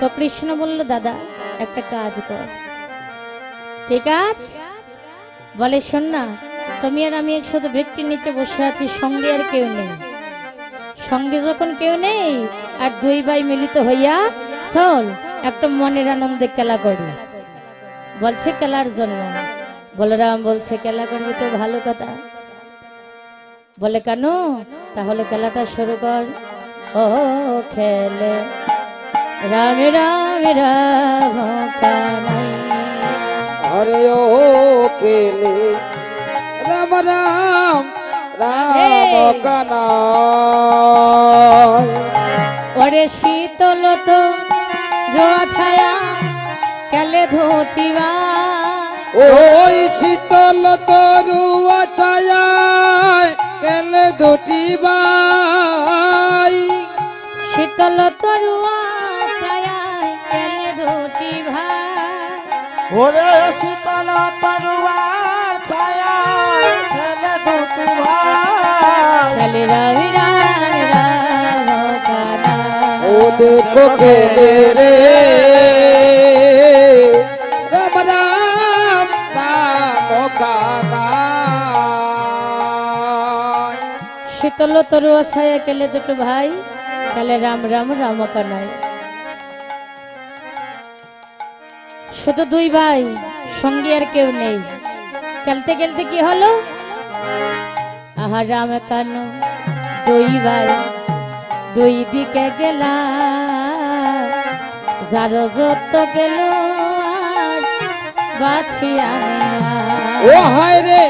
Speaker 1: তো কৃষ্ণ বলল, দাদা একটা কাজ কর। ঠিক আছে। বলে শোন না, তুমি আর আমি শুধু বৃক্ষের নিচে বসে আছি, সঙ্গে আর কেউ নেই। সঙ্গে যখন কেউ নেই, আর দুই ভাই মিলিত হইয়া চল একটা মনের আনন্দে খেলা করি। বলছে খেলার জন্য। বলরাম বলছে, খেলা করবি তো ভালো কথা। বলে কেন? তাহলে খেলাটা শুরু কর। ও খেলে রাম রাম রাম কানাই,
Speaker 2: আরে ও কেলে রাম রাম রাম কানাই।
Speaker 1: ওরে শীতল তো রোয়া ছায়া কেলে ধুটিবা,
Speaker 2: ওই শীতল তরুয়া ছায়ায় কেলে দুটি ভাই।
Speaker 1: শীতল তরুয়া ছায়া কেলে ধুটিবা,
Speaker 3: ওরে শীতল তরুয়ার ছায়া খেলে দুটি ভাই।
Speaker 1: কেলে রবি রাম রাম কানাই।
Speaker 2: ও দেখো কেলে রে রাম রাম রাম কানাই।
Speaker 1: শীতল তরুয়া ছায়া কেলে দুটো ভাই, কেলে রাম রাম রাম কানাই। শুধু দুই ভাই, সঙ্গে আর কেউ নেই। খেলতে খেলতে কি হলো, আহা রাম কানু দুই ভাই দুই দিকে গেলা, যার যত গেল আর বাছিয়া নেওয়া।
Speaker 2: ও হায় রে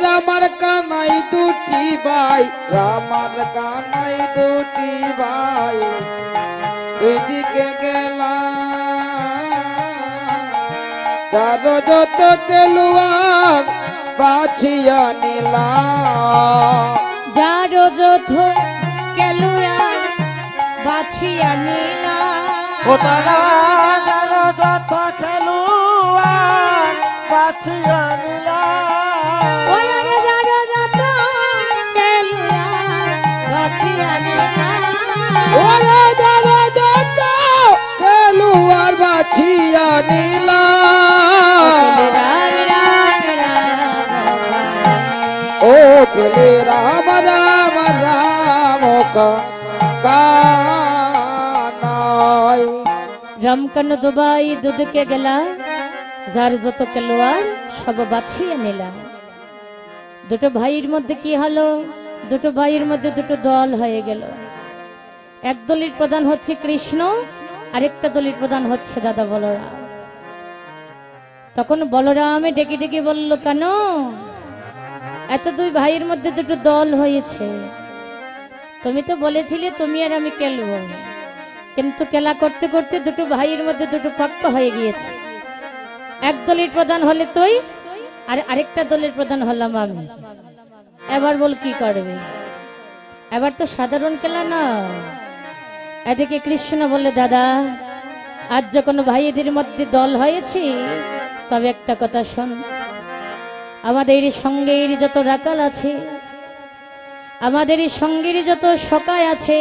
Speaker 2: রামার কানাই দুটি ভাই, রামার কানাই দুটি ভাই, দুই দিকে গেলাম, যার যত তেলুয়ার বাছিয়া নিলাম,
Speaker 1: যার যত কেলুয়ার বাছিয়া নিলাম।
Speaker 3: ও তারা যারা যত খেলুয়ার বাছিয়া নিলাম।
Speaker 1: ওই আরে যার যত কেলুয়ার বাছিয়া নিলাম।
Speaker 2: ওরে যার যত তেলুয়ার বাছিয়া নিলাম,
Speaker 1: রাম রাম রাম
Speaker 2: ও কেলে রাম রাম রাম কানাই।
Speaker 1: রামকানো দুবাই দুদকে গেলা, যার যত কেলোয়ার সব বাছিয়ে নিলাম। দুটো ভাইয়ের মধ্যে কি হলো? দুটো ভাইয়ের মধ্যে দুটো দল হয়ে গেল। এক দলের প্রধান হচ্ছে কৃষ্ণ, আরেকটা দলের প্রধান হচ্ছে দাদা বলরাম। তখন বলরামে ডেকে ডেকে বলল, কেন এত দুই ভাইয়ের মধ্যে দুটো দল হয়েছে? তুমি তো বলেছিলে তুমি আর আমি খেলবো, কিন্তু খেলা করতে করতে দুটো ভাইয়ের মধ্যে দুটো পক্ষ হয়ে গিয়েছে। এক দলের প্রধান হলে তুই, আর আরেকটা দলের প্রধান হলাম আমি। এবার বল কি করবে? এবার তো সাধারণ খেলা না। এদিকে কৃষ্ণ বলে, দাদা আজ যখন ভাইদের মধ্যে দল হয়েছে, তবে একটা কথা শোন, আমাদের সঙ্গের যত রাকাল আছে, আমাদের সঙ্গের যত সকায় আছে,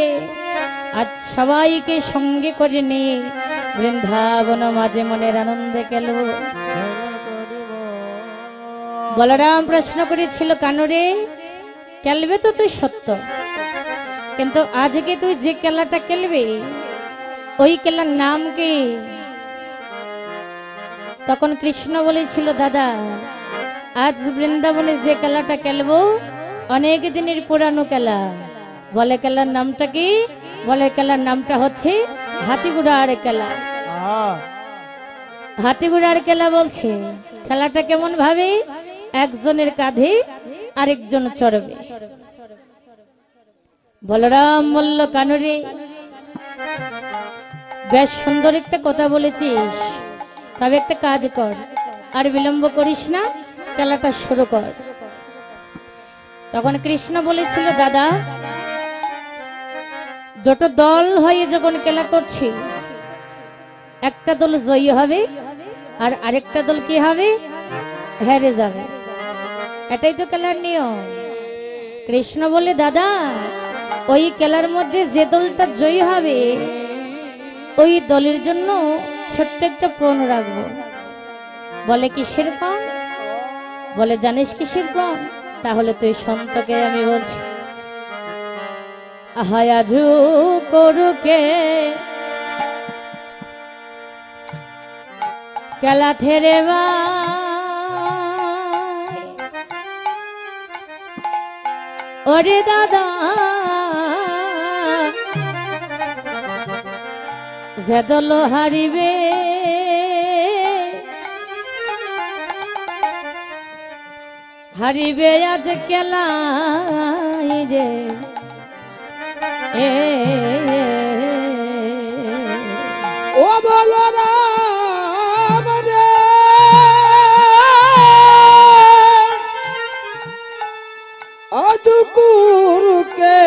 Speaker 1: আজ সবাইকে সঙ্গে করে নিয়ে বৃন্দাবন মাঝে মনের আনন্দে খেলব। বলরাম প্রশ্ন করেছিল, কানরে খেলবে তো তুই সত্য, কিন্তু আজকে তুই যে খেলাটা খেলবে ওই খেলার নাম কি? তখন কৃষ্ণ বলেছিল, দাদা আজ বৃন্দাবনে যে খেলাটা খেলবো অনেক দিনের পুরানো খেলা। বলে খেলার নামটা কি? বলে খেলার নামটা হচ্ছে হাতিগুড়ার খেলা। হাতিগুড়ার খেলা বলছে খেলাটা কেমন ভাবে? একজনের কাঁধে আরেকজন চড়বে। বলরাম বলল, কানরে বেশ সুন্দর একটা কথা বলেছিস, তবে একটা কাজ কর, আর বিলম্ব করিস না, খেলাটা শুরু কর। তখন কৃষ্ণ বলেছিল, দাদা দুটো দল হয়ে যখন খেলা করছি, একটা দল জয়ী হবে আর আরেকটা দল কি হবে? হেরে যাবে। এটাই তো খেলার নিয়ম। কৃষ্ণ বলে, দাদা ওই খেলার মধ্যে যে দলটা জয়ী হবে ওই দলের জন্য ছোট্ট একটা পণ রাখবো। বলে কিসের পণ? বলে জানিস কিসের পণ? তাহলে তুই সন্তকে আমি বলছি, আহায়াজু করুকে খেলা থেরে ওরে দাদা, যে দল হারিবে হারিবে আজ খেলাই রে,
Speaker 2: ও বলরাম রে আজকুরকে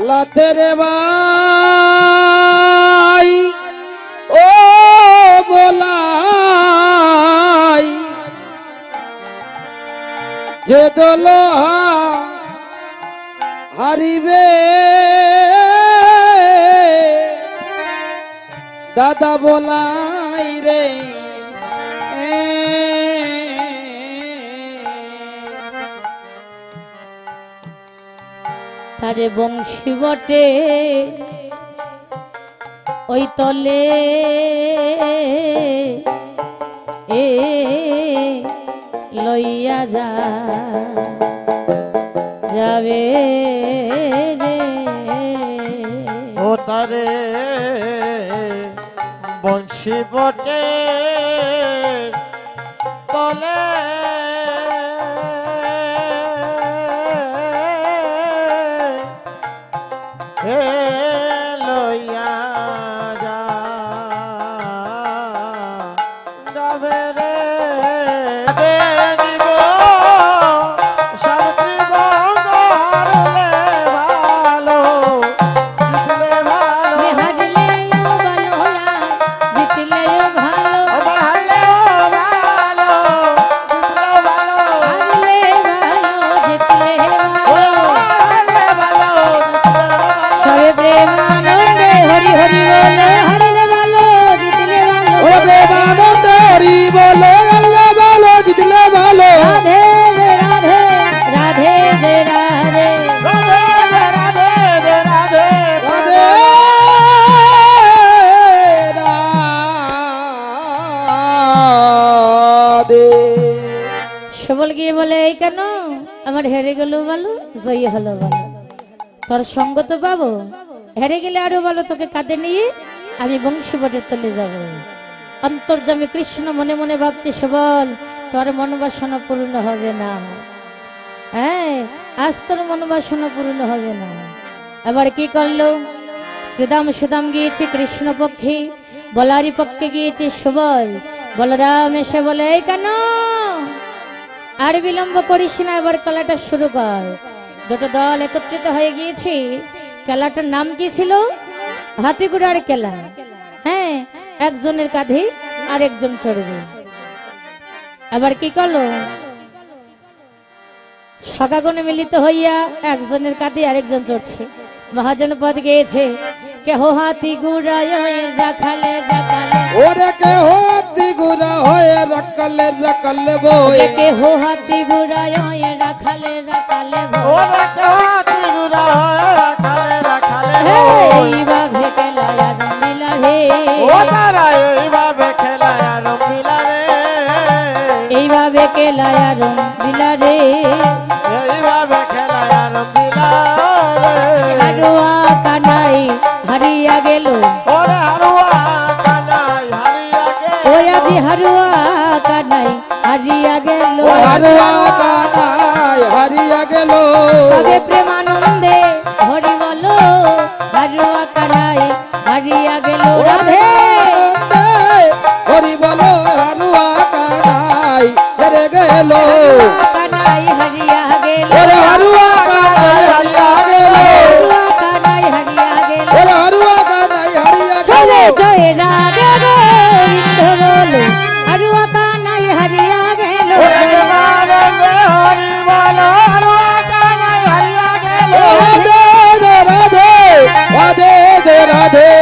Speaker 2: লাতেরে ভাই, ও বলাই যে দল হারিবে দাদা বলাই রে,
Speaker 1: তারে বংশী বটে ওই তলে লইয়া যাবে রে।
Speaker 3: ও তারে বংশী বটে তলে হে লইয়া যা যাবে রে দিব সাবিত্রী বঙ্গ হারলে ভালো জিতলে ভালো
Speaker 1: হারলেও ভালো না জিতলেও ভালো
Speaker 3: আমার হারলেও ভালো জিতলেও ভালো
Speaker 1: হারলে ভালো জিতলে ভালো
Speaker 3: হারলে ভালো জিতলে ভালো
Speaker 1: সবে প্রেমানন্দে হরি হরি বলে হারলে ভালো জিতলে ভালো
Speaker 2: ওরে প্রেমানন্দ হরি বলো আল্লাহ ভালো জিতলে ভালো
Speaker 1: রাধে রাধে রাধে রাধে
Speaker 3: রাধে রাধে রাধে
Speaker 2: রাধে রাধে
Speaker 1: সবল গিয়ে বলে এই কেন আমার হেরে গেল ভালো জয়ী হলো ভালো তোর সঙ্গ তো পাবো হেরে গেলে আরো ভালো তোকে কাঁধে নিয়ে আমি বংশীবটের তলে যাব অন্তর্যামী কৃষ্ণ মনে মনে ভাবছে সবল তোর মনোবাসনা পূর্ণ হবে না হ্যাঁ আজ তোর মনোবাসনা পূর্ণ হবে না এবার কি করলো শ্রীদাম সুদাম গিয়েছে কৃষ্ণ পক্ষে বলারি পক্ষে গিয়েছে সবল বলরাম এসে বলে এই কেন আর বিলম্ব করিস না এবার খেলাটা শুরু কর দুটো দল একত্রিত হয়ে গিয়েছে খেলাটার নাম কি ছিল হাতিগুড়ার খেলা হ্যাঁ একজনের কাঁধে আরেকজন চড়বে আবার কি করলো শাখাগণে মিলিত হইয়া একজনের কাঁধে আরেকজন চড়ছে মহাজন পদ গিয়েছে কেহ হাতি গুড়ায় রাখালে রাখালে
Speaker 2: ওরে কে হতি গুরা হয়ে রাকালে রাকালে বয়ে
Speaker 1: কেহ হাতি গুড়ায় রাখালে রাখালে
Speaker 3: ওরে কাতি গুরা রাখালে রাখালে
Speaker 1: এইভাবে খেলায় রমিলা হে
Speaker 3: ও তারা এইভাবে খেলায় রমিলা রে
Speaker 1: এইভাবে খেলায় রমিলা রে
Speaker 3: এইভাবে খেলায় রমিলা রে
Speaker 1: হারুয়া কানাই হারিয়া গেল
Speaker 3: ওরে হারুয়া কানাই হারিয়া গে
Speaker 1: ওই আদি হারুয়া কানাই হারিয়া গেল
Speaker 2: ও হারুয়া কানাই হারিয়া গেল
Speaker 1: তবে প্রেমানন্দে হরি বলো হারুয়া কানাই হারিয়া গেল রাধে
Speaker 2: হরি বলো হারুয়া কানাই হেরে গেল
Speaker 1: কানাই হারিয়া গেল
Speaker 2: ওরে হারুয়া কানাই হারিয়া গেল
Speaker 1: হারুয়া কানাই হারিয়া গেল
Speaker 2: ওরে হারুয়া কানাই হারিয়া
Speaker 1: চলে
Speaker 2: গেল
Speaker 1: জয় রাধে গোবিন্দ বলো হারুয়া কানাই হারিয়া গেল
Speaker 3: ওরে মানন্দে হরি বলো হারুয়া কানাই হারিয়া গেল
Speaker 2: রাধে রাধে রাধে রাধে
Speaker 3: রাধে রাধে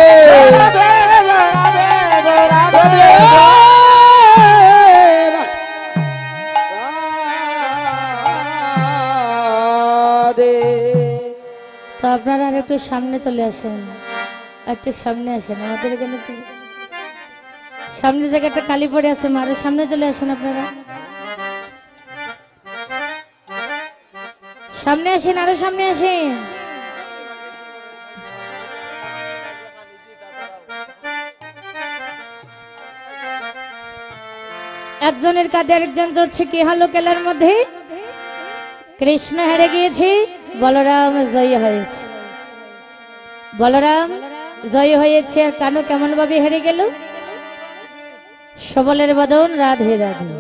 Speaker 3: রাধে
Speaker 1: তো আপনারা আর একটু সামনে চলে আসেন একটু সামনে আসেন আমাদের এখানে তো সামনে জায়গাটা কালি পড়ে আছে আরো সামনে চলে আসেন আপনারা সামনে আসেন আরো সামনে আসেন একজনের কাঁধে আরেকজন চলছে কি হলো খেলার মধ্যে কৃষ্ণ হেরে গিয়েছে বলরাম জয়ী হয়েছে বলরাম জয়ী হয়েছে আর কানু কেমন ভাবে হেরে গেল সবলের বদন রাধে রাধে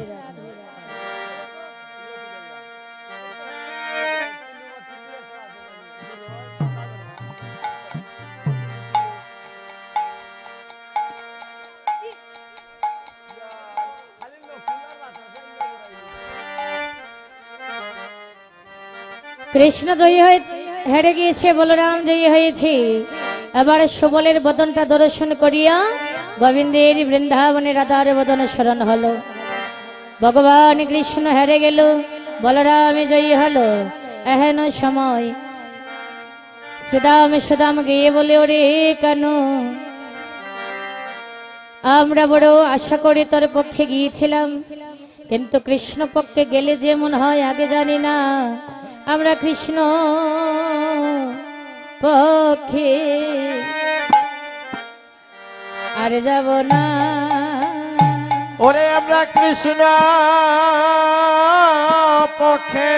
Speaker 1: কৃষ্ণ জয়ী হয়ে হেরে গিয়েছে বলরাম জয়ী হয়েছে এবার সবলের বদনটা দর্শন করিয়া গোবিন্দের বৃন্দাবনে রাধার বদনে স্মরণ হলো ভগবান কৃষ্ণ হেরে গেল বলরাম জয়ী হলো এহেন সময় সুদাম সুদাম গিয়ে বলে ওরে কানু আমরা বড় আশা করে তোর পক্ষে গিয়েছিলাম কিন্তু কৃষ্ণ পক্ষে গেলে যেমন হয় আগে জানি না আমরা কৃষ্ণ পক্ষে আর যাব না
Speaker 3: ওরে আমরা কৃষ্ণ পক্ষে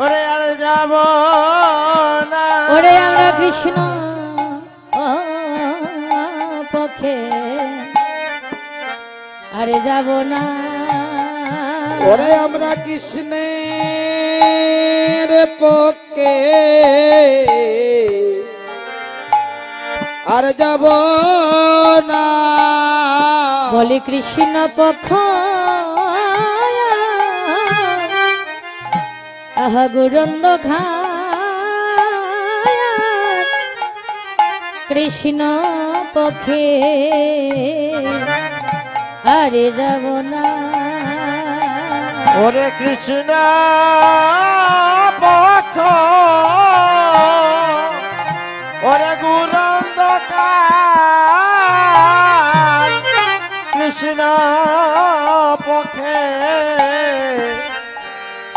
Speaker 3: ওরে আর যাব না
Speaker 1: ওরে আমরা কৃষ্ণ পক্ষে আরে যাব না
Speaker 2: ওরে আমরা কৃষ্ণের পক্ষে আর যাব না
Speaker 1: বলি কৃষ্ণ পক্ষ আহা গুরন্দ কৃষ্ণ পক্ষে আরে যাব না
Speaker 3: ওরে কৃষ্ণ পক্ষ ওরে গুরন্ধকার কৃষ্ণ পক্ষে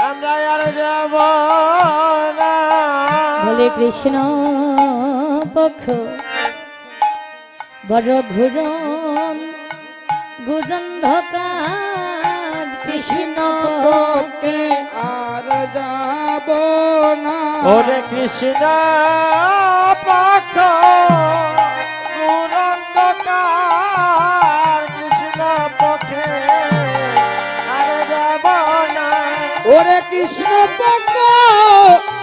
Speaker 3: আমরা আর যাব না
Speaker 1: বলে কৃষ্ণ পক্ষ বড় গুরন্ধকার
Speaker 2: কৃষ্ণ পক্ষে আর যাব না
Speaker 3: ওরে কৃষ্ণ পক্ষ গুরন্ধকার কৃষ্ণ পক্ষে আর যাব না
Speaker 2: ওরে কৃষ্ণ পক্ষ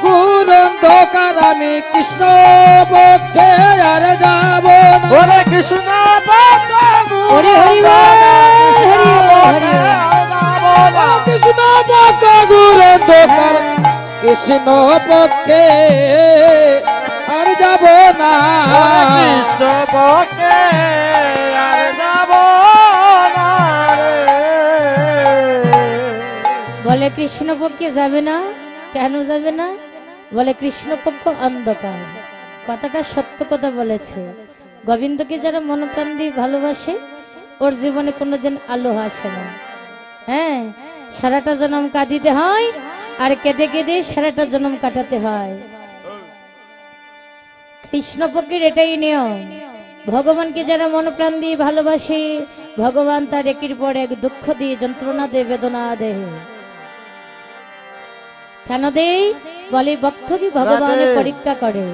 Speaker 2: গুরন্ধকার আমি কৃষ্ণ পক্ষে আর যাব না
Speaker 3: ওরে কৃষ্ণ পক্ষ
Speaker 1: হরি হরি বল, হরি বল, হরি বল।
Speaker 2: কৃষ্ণ পক্ষ গুরন্ধকার কৃষ্ণ পক্ষে আর যাব না
Speaker 3: কৃষ্ণ পক্ষে আর যাব না রে।
Speaker 1: বলে কৃষ্ণ পক্ষে যাবে না কেন যাবে না বলে কৃষ্ণ পক্ষ অন্ধকার কথাটা সত্য কথা বলেছে গোবিন্দকে যারা মনপ্রাণ দিয়ে ভালোবাসে ওর জীবনে কোনোদিন আলো আসে না হ্যাঁ সারাটা জন্ম কাঁদিতে হয় আর কেঁদে কেঁদে সারাটা জন্ম কাটাতে হয় কৃষ্ণ পক্ষের এটাই নিয়ম ভগবানকে যারা মনপ্রাণ দিয়ে ভালোবাসে ভগবান তার একের পর এক দুঃখ দিয়ে যন্ত্রণা দেয় বেদনা দেয় কেন দেই বলে ভক্ত কি ভগবানের পরীক্ষা করে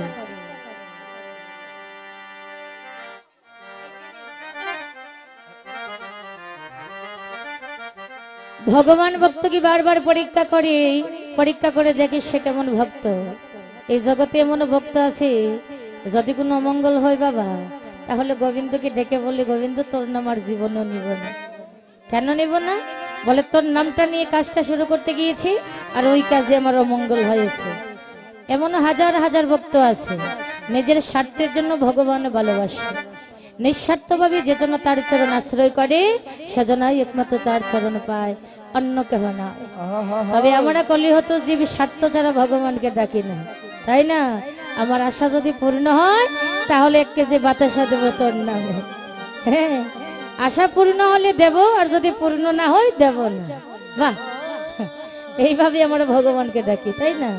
Speaker 1: ভগবান ভক্ত কি বারবার পরীক্ষা করে দেখে সে কেমন ভক্ত এই জগতে এমন ভক্ত আছে যদি কোনো অমঙ্গল হয় বাবা তাহলে গোবিন্দকে ডেকে বলে গোবিন্দ তোর নাম আর জীবনও নিব না কেন নিব না বলে তোর নামটা নিয়ে কাজটা শুরু করতে গিয়েছি আর ওই কাজে আমার অমঙ্গল হয়েছে এমন হাজার হাজার ভক্ত আছে নিজের স্বার্থের জন্য ভগবান ভালোবাসে নিঃস্বার্থভাবে যে জন্য তার চরণ আশ্রয় করে সেজনাই একমাত্র তার চরণ পায় অন্য কেহ না তবে আমরা কলিহত জীব স্বার্থ ছাড়া ভগবানকে ডাকি না তাই না আমার আশা যদি পূর্ণ হয় তাহলে 1 কেজি বাতাসা দেবো তোর নামে হ্যাঁ আশা পূর্ণ হলে দেব আর যদি পূর্ণ না হয় দেব না বাহ এইভাবে আমরা ভগবানকে ডাকি তাই না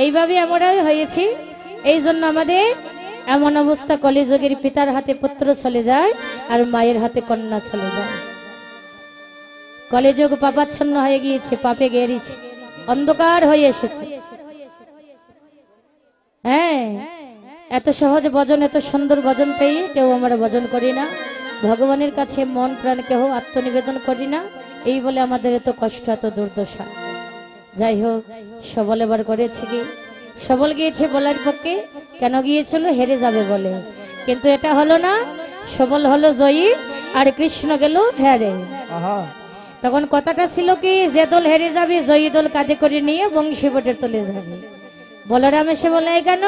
Speaker 1: এইভাবে আমরাই হয়েছি এই জন্য আমাদের এমন অবস্থা কলিযুগের পিতার হাতে পুত্র চলে যায় আর মায়ের হাতে কন্যা চলে যায় কলিযুগ পাপাচ্ছন্ন হয়ে গিয়েছে পাপে গেড়েছে অন্ধকার হয়ে এসেছে হ্যাঁ এত সহজ ভজন এত সুন্দর ভজন পেয়ে কেউ আমরা ভজন করি না ভগবানের কাছে মন প্রাণ কেহ আত্মনিবেদন করি না এই বলে আমাদের এত কষ্ট এত দুর্দশা যাই হোক সবল এবার করেছে কি সবল গিয়েছে বলার পক্ষে কেন গিয়েছিল হেরে যাবে বলে কিন্তু এটা হলো না সবল হলো জয়ী আর কৃষ্ণ গেল হেরে তখন কথাটা ছিল কি যে দল হেরে যাবে জয়ী দল কাঁধে করে নিয়ে বংশীবটের তলে যাবে বলরাম এসে বলে কেন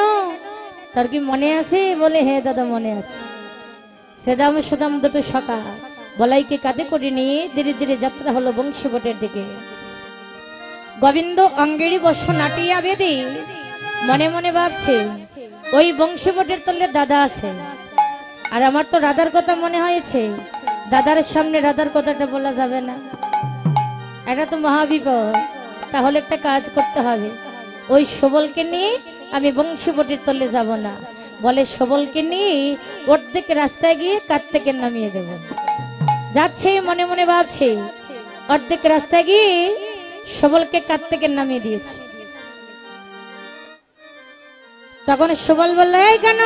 Speaker 1: তার কি মনে আছে বলে হ্যাঁ দাদা মনে আছে সেদাম সুদাম দুটো সকা বলাইকে কাঁধে করে নিয়ে ধীরে ধীরে যাত্রা হলো বংশীবটের দিকে গোবিন্দ অঙ্গেরি বস নাটিয়া বেদি মনে মনে ভাবছে ওই বংশীবটের তলে দাদা আছে আর আমার তো রাধার কথা মনে হয়েছে দাদার সামনে রাধার কথাটা বলা যাবে না এটা তো মহাবিপদ তাহলে একটা কাজ করতে হবে ওই সবলকে নিয়ে আমি বংশীবটের তলে যাব না বলে সবলকে নিয়ে অর্ধেক রাস্তায় গিয়ে কার্তিকে নামিয়ে দেব। যাচ্ছে মনে মনে ভাবছে, অর্ধেক রাস্তায় গিয়ে সবলকে কার্তিকে নামিয়ে দিয়েছে। তখন সবল বললো, এই কেন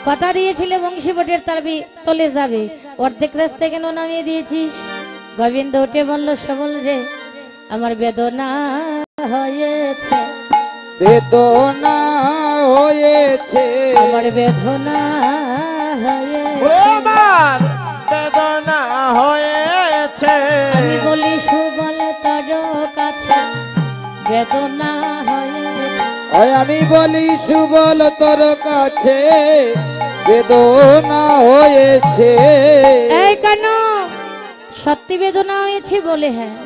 Speaker 1: কথা দিয়েছিলে বংশীবটের তলে যাবে, অর্ধেক রাস্তায় কেন নামিয়ে দিয়েছিস? গোবিন্দ উঠে বলল, সবল রে আমার বেদনা হয়েছে,
Speaker 2: বেদনা হয়েছে,
Speaker 1: আমার বেদনা হয়েছে,
Speaker 3: আমার বেদনা হয়েছে।
Speaker 1: আমি বলি সুবল তোর কাছে বেদনা হয়েছে,
Speaker 2: ওই আমি বলি সুবল তোর কাছে বেদনা হয়েছে।
Speaker 1: এই কেন সত্যি বেদনা হয়েছে? বলে হ্যাঁ।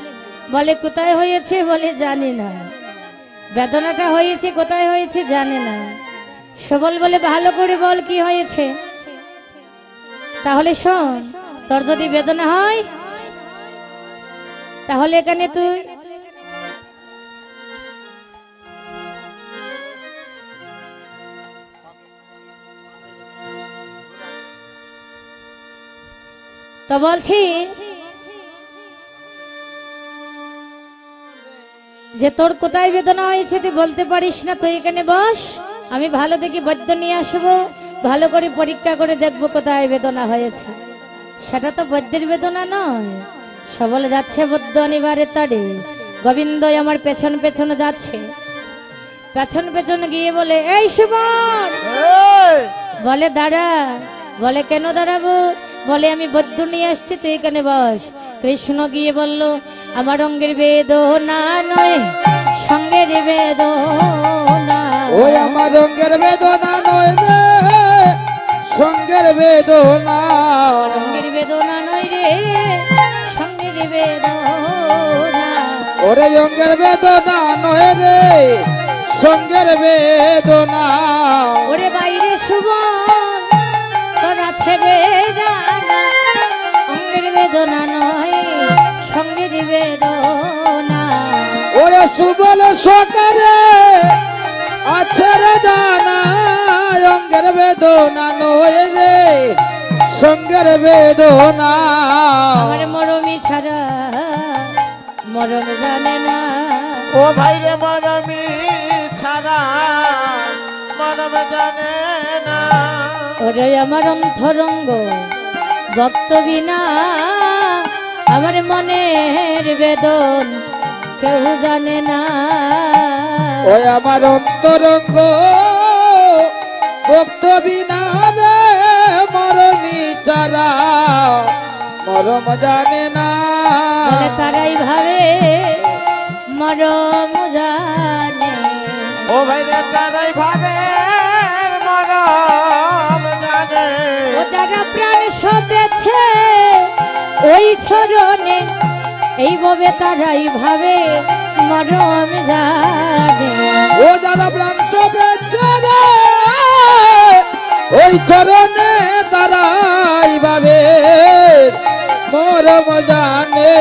Speaker 1: বলে কোথায় হয়েছে? বলে জানি না। বেদনাটা হয়েছে কোথায় হয়েছে জানে না। সবল বলে ভালো করে বল কি হয়েছে। তাহলে শোন, তোর যদি বেদনা হয় তাহলে এখানে তুই তো বলছি যে তোর কোথায় বেদনা হয়েছে তুই বলতে পারিস না, তুই এখানে বস, আমি ভালো দেখি বৈদ্য নিয়ে আসবো, ভালো করে পরীক্ষা করে দেখবো কোথায় বেদনা হয়েছে। সেটা তো বৈদ্যের বেদনা নয়। সবল যাচ্ছে বৈদ্য আনিবারে তারে, গোবিন্দ আমার পেছন পেছন যাচ্ছে। পেছন পেছন গিয়ে বলে, এই সুবল। বলে দাঁড়া। বলে কেন দাঁড়াবো? বলে আমি বৈদ্য নিয়ে আসছি, তুই এখানে বস। কৃষ্ণ গিয়ে বলল, আমার অঙ্গের বেদনা নয় সঙ্গের বেদনা,
Speaker 2: ওই আমার রঙের বেদনা নয় রে সঙ্গের বেদনা,
Speaker 1: অঙ্গের বেদনা নয় রে সঙ্গের বেদনা,
Speaker 2: ওরে রঙের বেদনা নয় রে সঙ্গের বেদনা।
Speaker 1: ওরে বাইরে সুবল তোর আছে বেদনা, অঙ্গের বেদনা নয় সঙ্গের বেদনা,
Speaker 2: ওরে সুবল সকারে আছে রে জানা রঙের বেদনা নয় রে সঙ্গের বেদনা।
Speaker 1: আমার মরমি ছাড়া মরম জানে না,
Speaker 3: ও ভাই রে মরমি ছাড়া মরম জানে না।
Speaker 1: ওরে আমার অন্তরঙ্গ ভক্ত বিনা আমার মনের বেদন কেউ জানে না,
Speaker 2: ওই আমার অন্তরঙ্গ ভক্ত বিনা রে মরমি চারা মরম জানে না।
Speaker 1: বলে তারাই ভাবে মরম জানে,
Speaker 3: ও ভাই রে তারাই ভাবে মরম জানে।
Speaker 1: ও যারা প্রাণ সপেছে ওই ছরণে এইভাবে তারাই ভাবে মরম জানে,
Speaker 2: ও যারা প্রাণ সপেছে রে ওই চরণে তারাই ভাবে মরম জানে।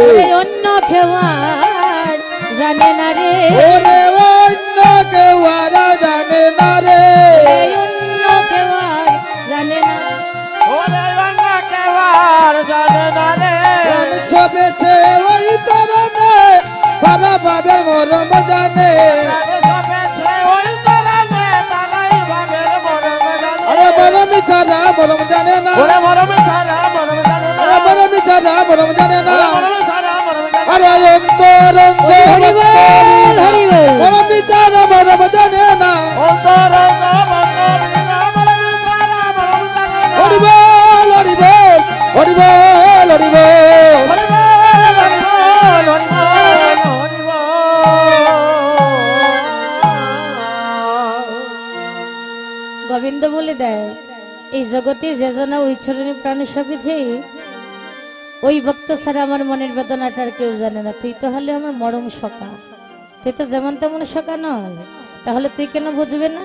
Speaker 1: ওরে অন্য কেউ আর জানে না রে,
Speaker 2: ওরে অন্য কেউ আর জানে না রে,
Speaker 1: এই অন্য কেউ আর জানে না,
Speaker 3: ওরে অন্য কেউ আর জানে না রে।
Speaker 2: প্রাণ সপেছে ওই চরণে তারা ভাবে মরম জানে।
Speaker 3: তারে সবেছে ওই তরানে তারাই ভাবে মরম জানে।
Speaker 2: আরে মরমি ছাড়া মরম জানে না,
Speaker 3: ওরে মরম ছাড়া মরম জানে না।
Speaker 2: আরে মরমি ছাড়া মরম জানে না।
Speaker 3: ওরে মরম ছাড়া মরম জানে না।
Speaker 2: আরে অন্তরঙ্গ
Speaker 1: হরি বল, হরি বল।
Speaker 2: মরমি ছাড়া মরম জানে না।
Speaker 3: অন্তরঙ্গ বন্ধবিনা মরম ছাড়া মরম জানে না।
Speaker 2: হরি বল হরি বল হরি বল হরি বল।
Speaker 3: হরি বল, হরি বল, হরি বল, হরি বল।
Speaker 1: গোবিন্দ বলে দেয়, এই জগতে যে জনা ওই ছরণে প্রাণ সপেছে ওই ভক্ত ছাড়া আমার মনের বেদনাটার কেউ জানে না। তুই তো হলে আমার মরম সখা, তুই তো যেমন তেমন সখা নয়, তাহলে তুই কেন বুঝবে না?